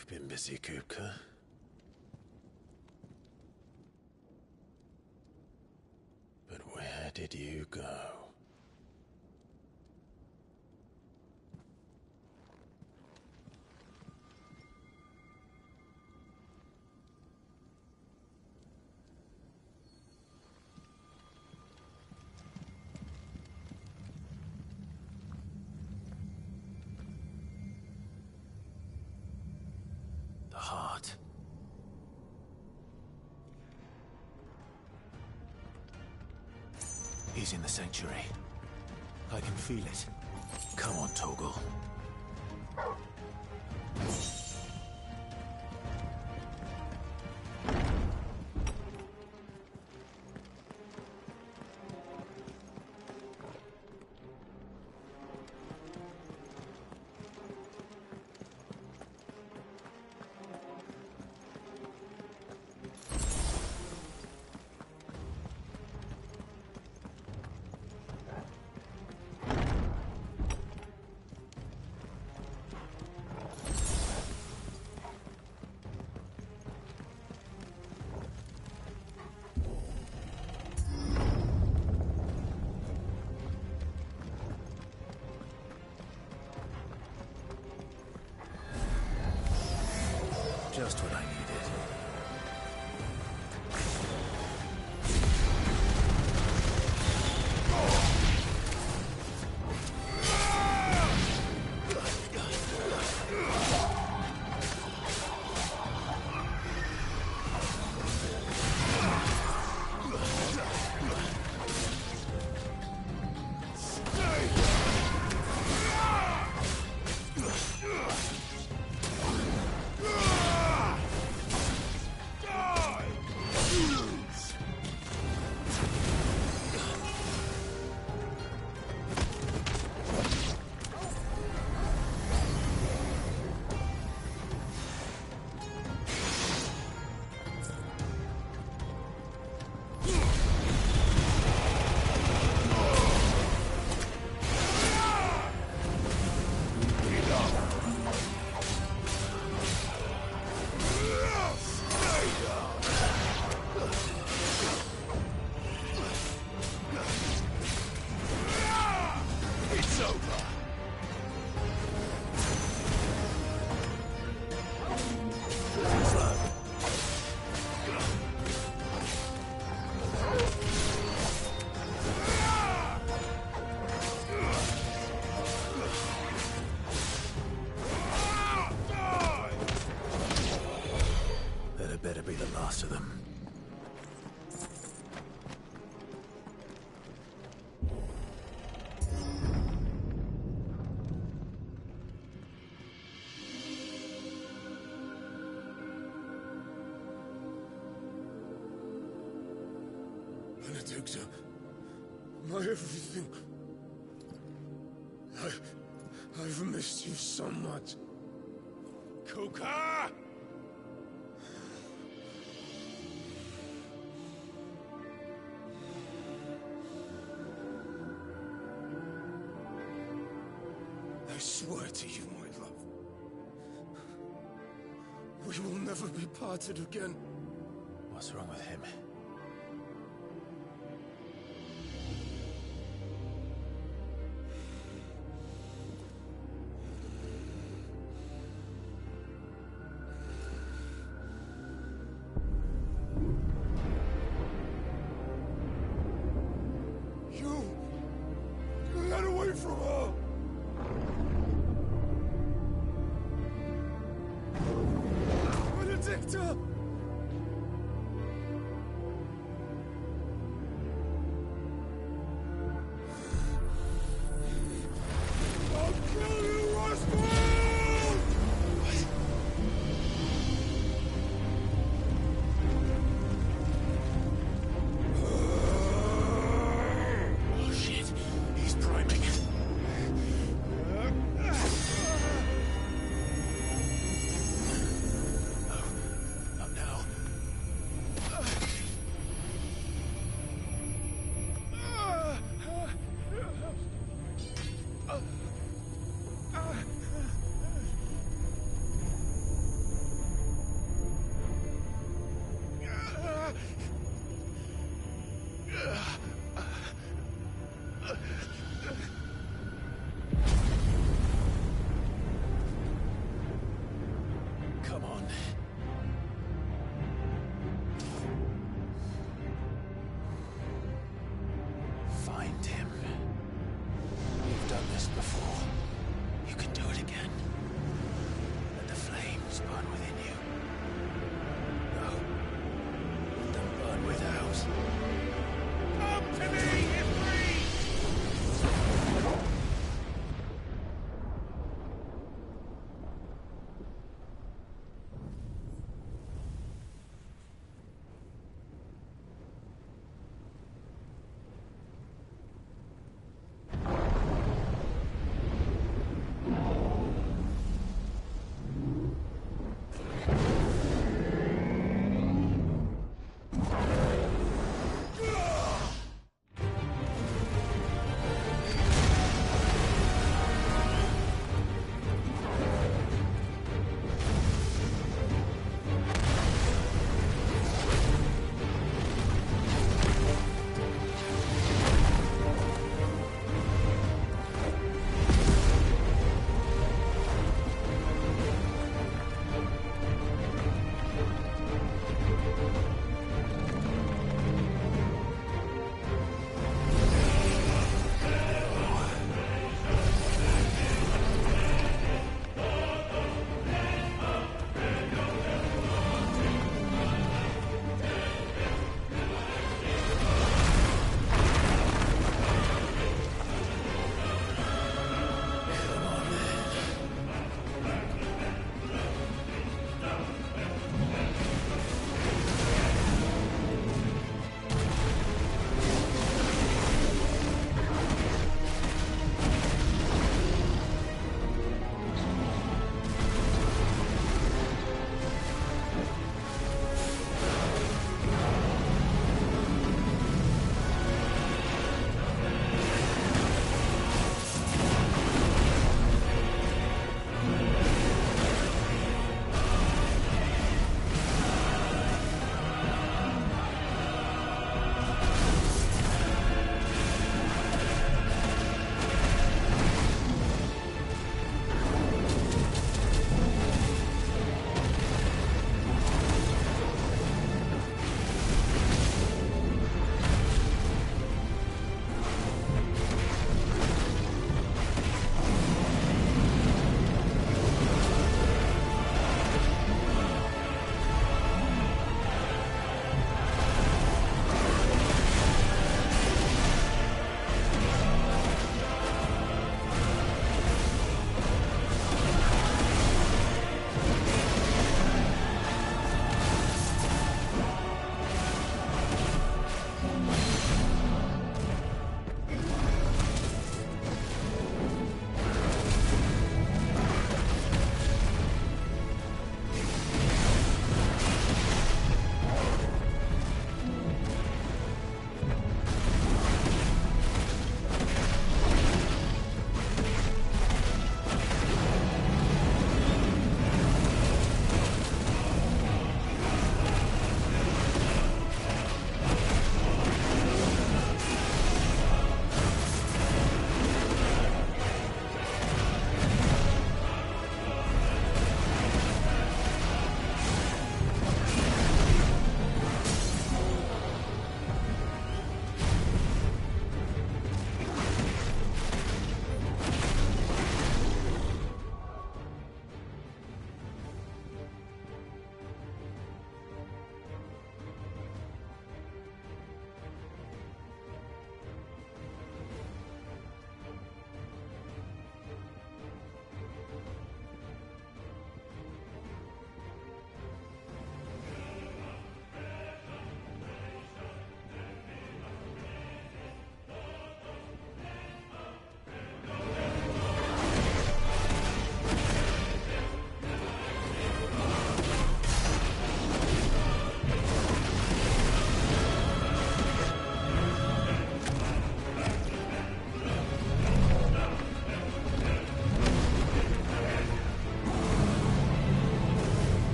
You've been busy, Kupka. But where did you go? The heart. He's in the sanctuary. I can feel it. Come on, Toggle. Just what I needed. Better be the last of them. Benedicta, my everything. I've missed you so much. Kuka! I swear to you, my love, we will never be parted again. What's wrong with him? You got away from her! Benedicta! I'll kill you, Roswell! Oh shit, he's priming.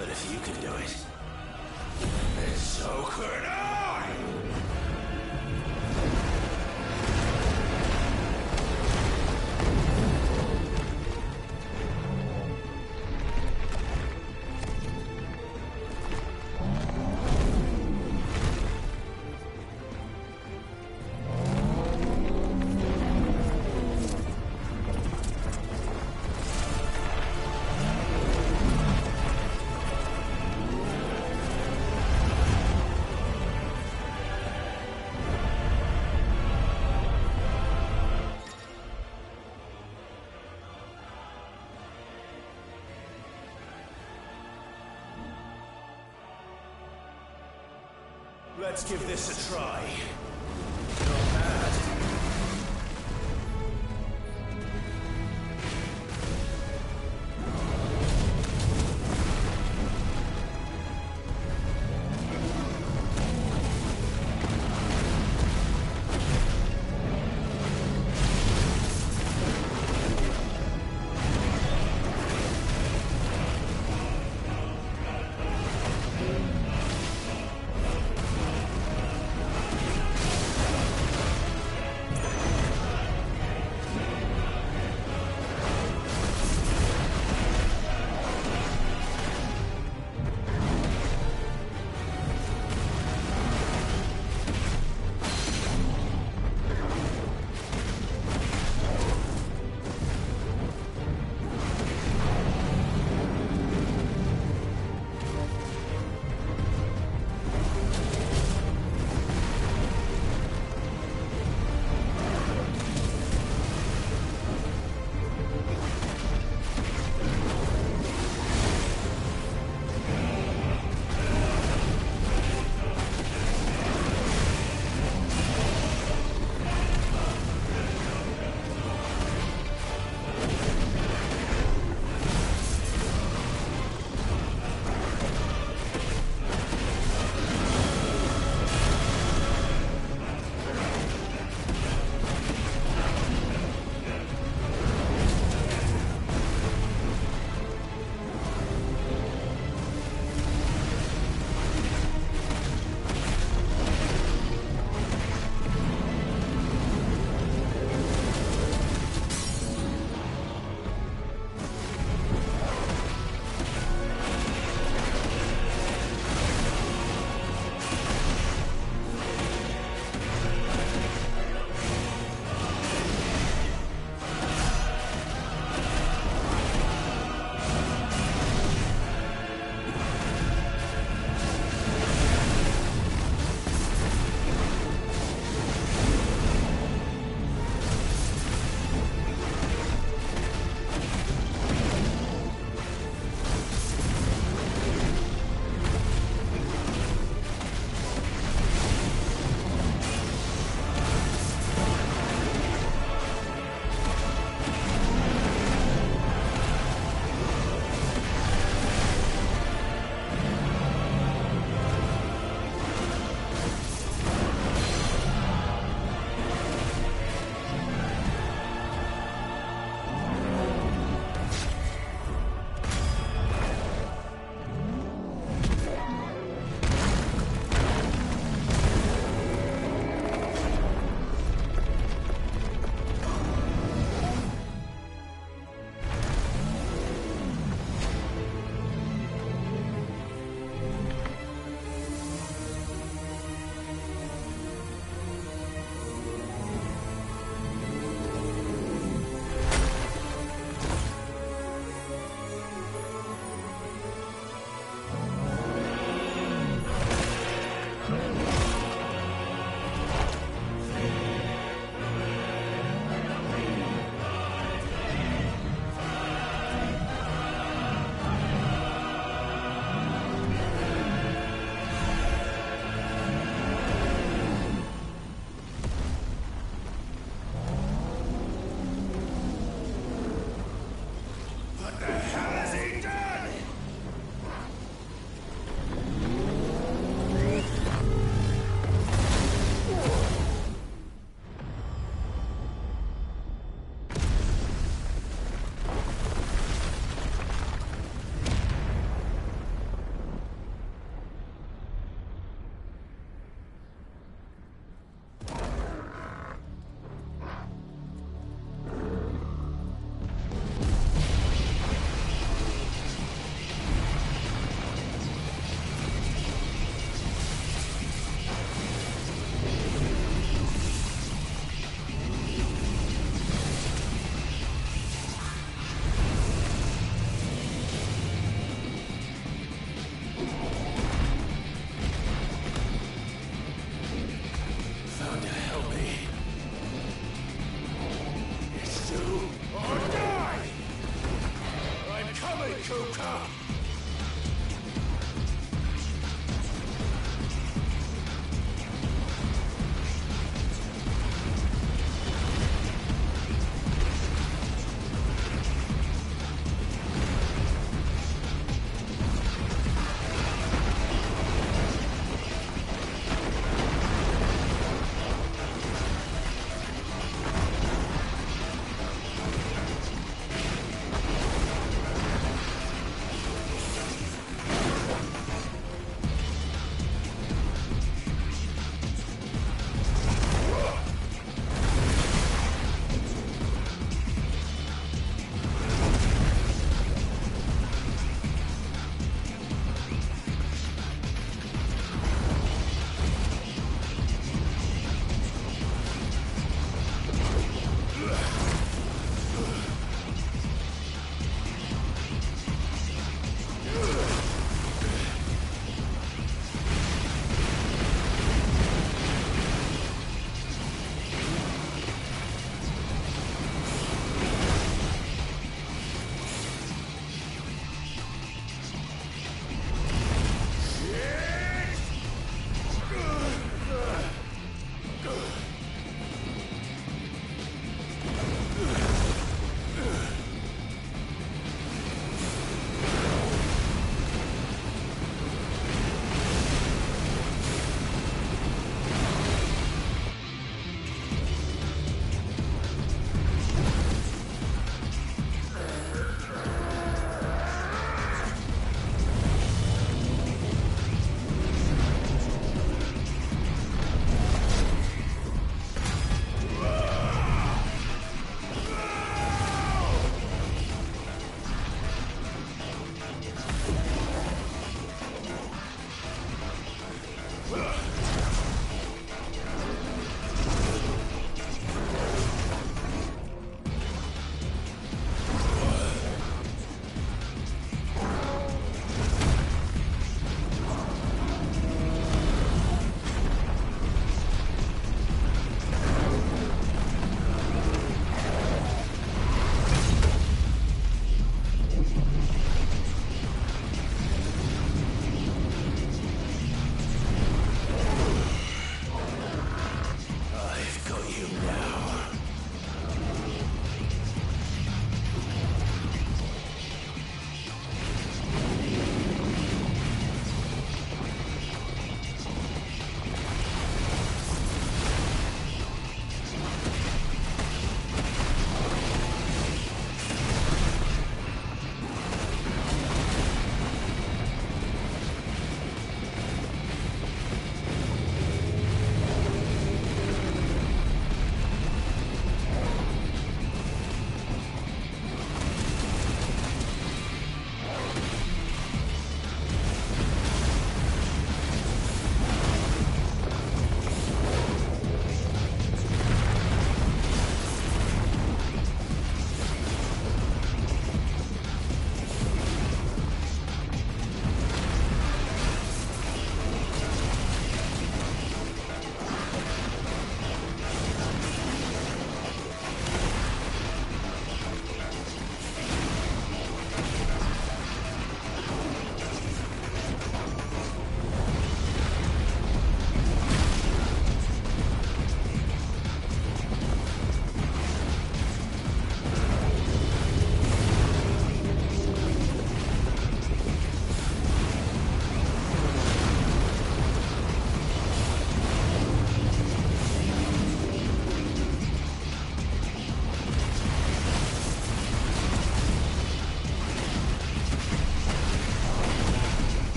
But if you can do it, then so could I! Let's give this a try. Not bad. Joker!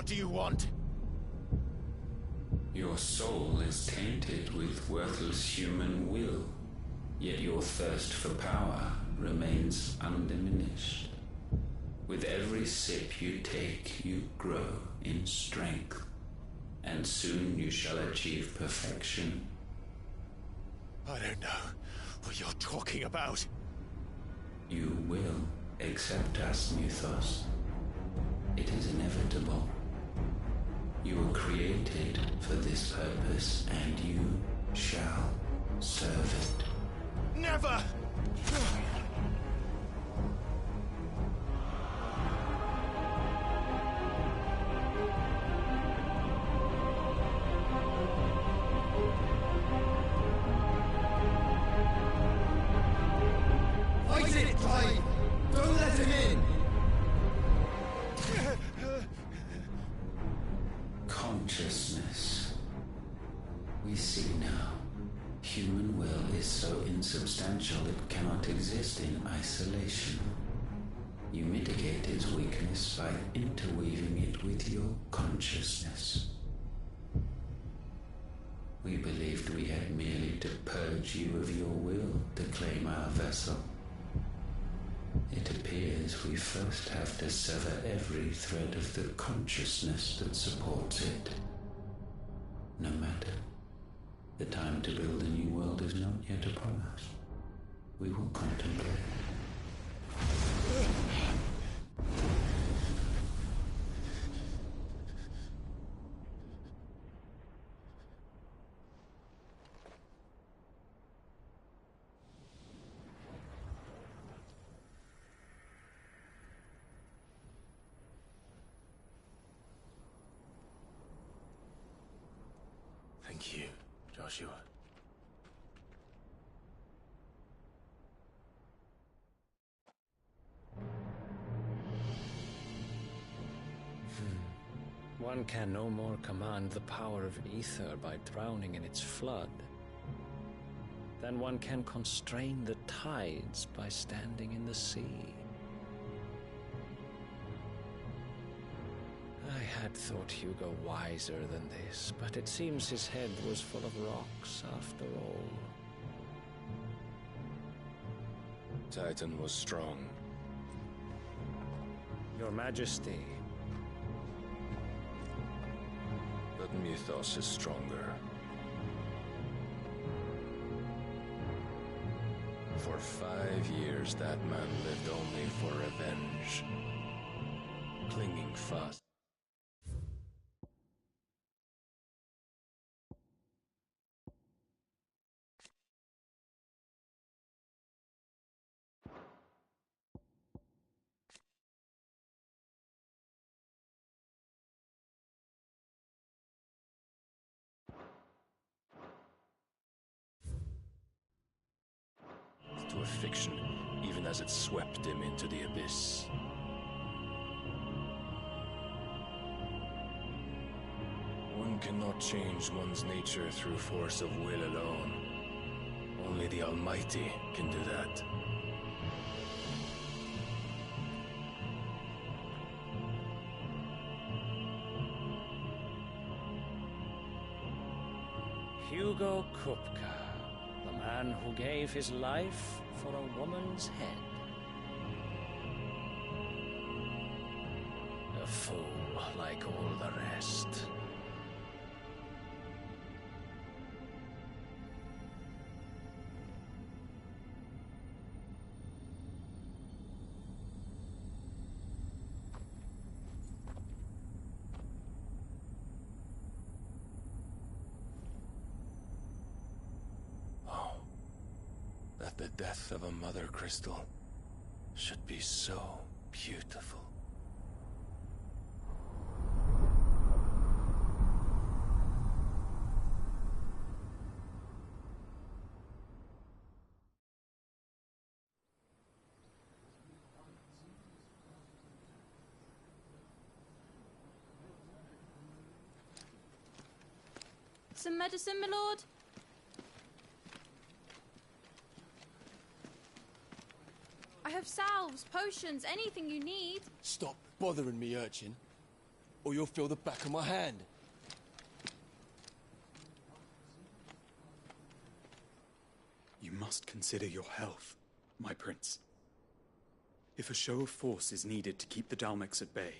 What do you want? Your soul is tainted with worthless human will, yet your thirst for power remains undiminished. With every sip you take, you grow in strength, and soon you shall achieve perfection. I don't know what you're talking about. You will accept us, Mythos. It is inevitable. You were created for this purpose, and you shall serve it. Never! Fight it, Tide! Don't let him in! Consciousness. We see now. Human will is so insubstantial it cannot exist in isolation. You mitigate its weakness by interweaving it with your consciousness. We believed we had merely to purge you of your will to claim our vessel. It appears we first have to sever every thread of the consciousness that supports it. No matter. The time to build a new world is not yet upon us. We will contemplate. Thank you, Joshua. One can no more command the power of ether by drowning in its flood than one can constrain the tides by standing in the sea. I had thought Hugo wiser than this, but it seems his head was full of rocks after all. Titan was strong. Your Majesty. But Mythos is stronger. For 5 years, that man lived only for revenge, clinging fast. To a fiction, even as it swept him into the abyss. One cannot change one's nature through force of will alone. Only the Almighty can do that. Hugo Kupka, the man who gave his life for a woman's head. A fool like all the rest. That the death of a mother crystal should be so beautiful. Some medicine, my lord? I have salves, potions, anything you need. Stop bothering me, urchin. or you'll feel the back of my hand. You must consider your health, my prince. If a show of force is needed to keep the Dalmex at bay,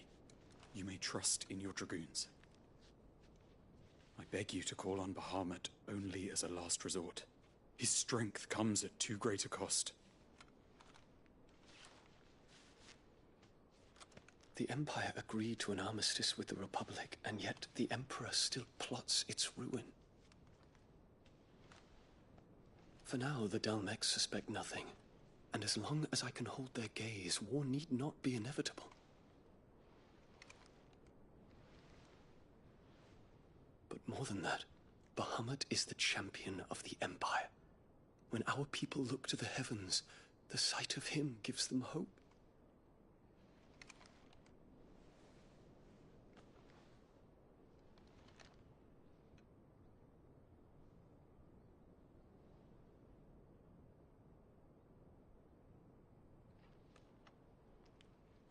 you may trust in your dragoons. I beg you to call on Bahamut only as a last resort. His strength comes at too great a cost. The Empire agreed to an armistice with the Republic, and yet the Emperor still plots its ruin. For now, the Dalmex suspect nothing, and as long as I can hold their gaze, war need not be inevitable. But more than that, Bahamut is the champion of the Empire. When our people look to the heavens, the sight of him gives them hope.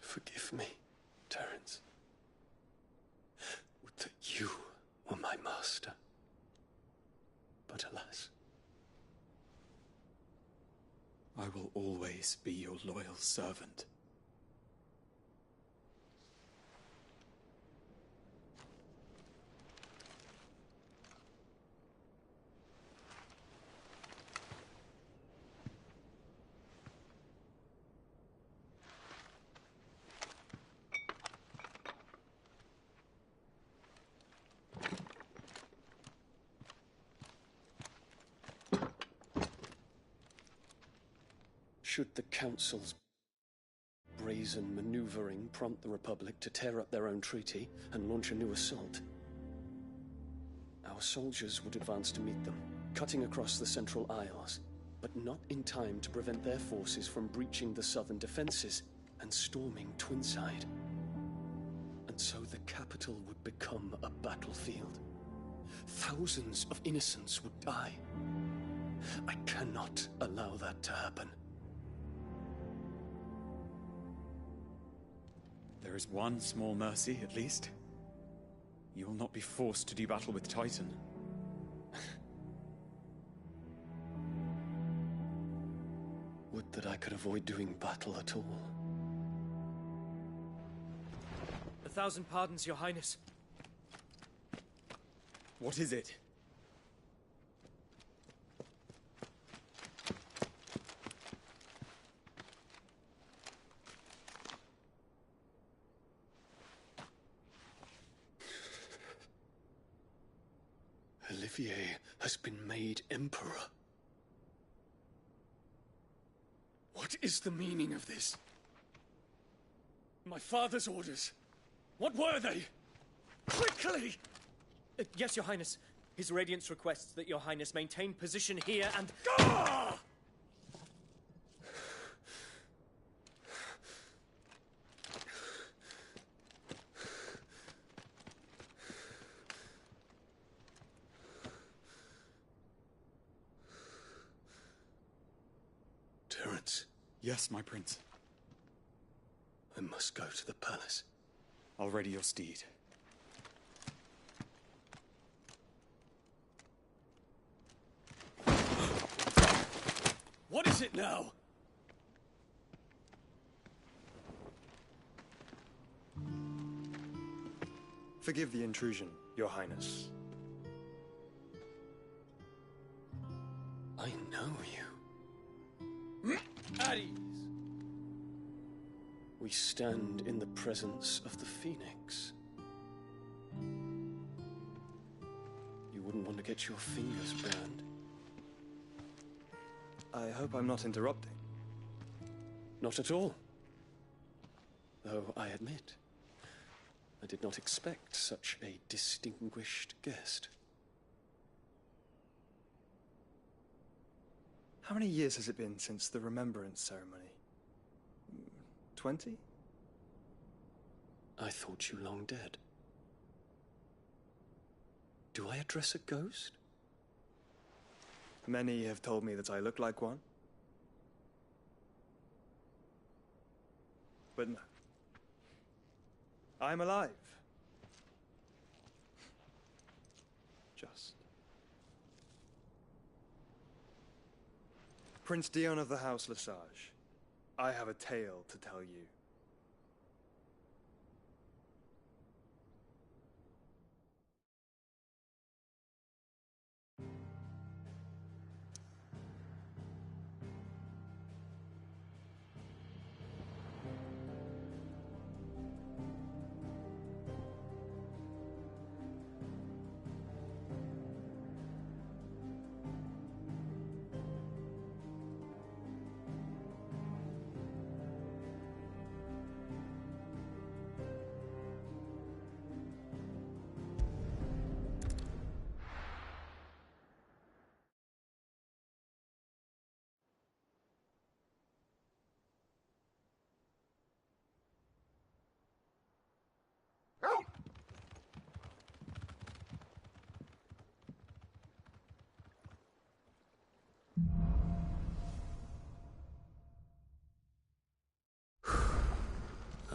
Forgive me, Terence. Would that you were my master. But alas. I will always be your loyal servant. Should the Council's brazen maneuvering prompt the Republic to tear up their own treaty and launch a new assault, our soldiers would advance to meet them, cutting across the Central Isles, but not in time to prevent their forces from breaching the southern defenses and storming Twinside. And so the capital would become a battlefield. Thousands of innocents would die. I cannot allow that to happen. There is one small mercy, at least. You will not be forced to do battle with Titan. Would that I could avoid doing battle at all. 1,000 pardons, Your Highness. What is it? Olivier has been made Emperor. What is the meaning of this? My father's orders. What were they? Quickly! Yes, Your Highness. His Radiance requests that Your Highness maintain position here and... Gah! Terence. Yes, my prince. I must go to the palace. I'll ready your steed. What is it now? Forgive the intrusion, Your Highness. I know you. At ease. We stand in the presence of the Phoenix. You wouldn't want to get your fingers burned. I hope I'm not interrupting. Not at all. Though I admit, I did not expect such a distinguished guest. How many years has it been since the Remembrance ceremony? 20? I thought you long dead. Do I address a ghost? Many have told me that I look like one. But no. I'm alive. just. Prince Dion of the House Lesage, I have a tale to tell you.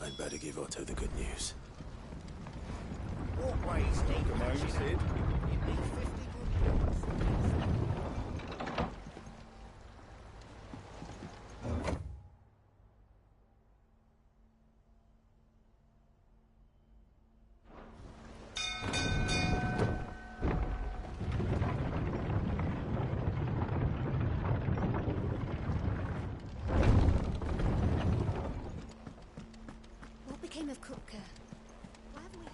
I'd better give Otto the good news. Walkways need Come on, patching Sid. up. It needs 50 good yards. What became of Kupka? Why haven't we heard?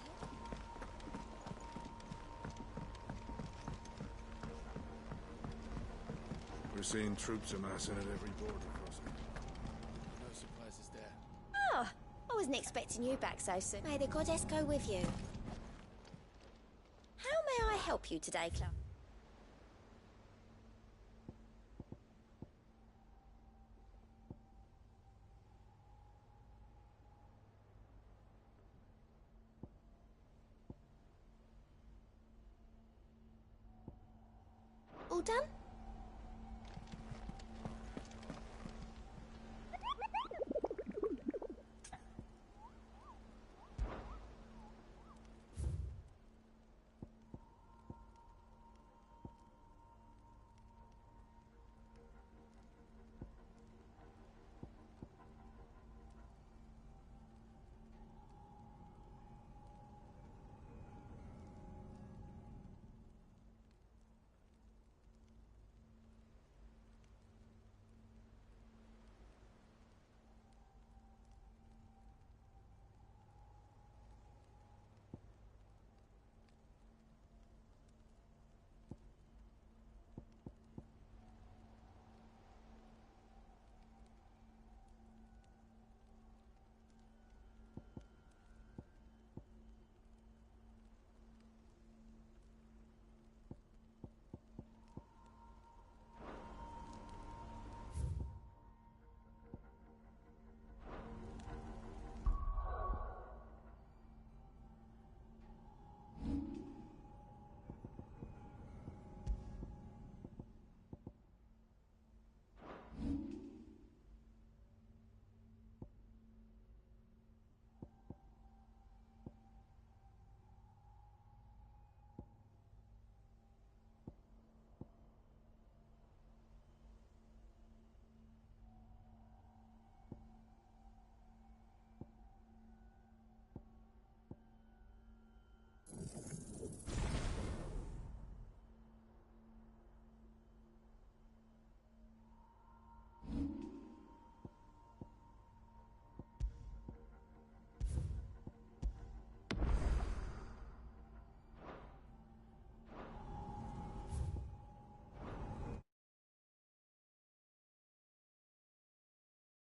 We're seeing troops amassing at every border crossing. No surprises there. Oh, I wasn't expecting you back so soon. May the goddess go with you. How may I help you today, Clark? All done?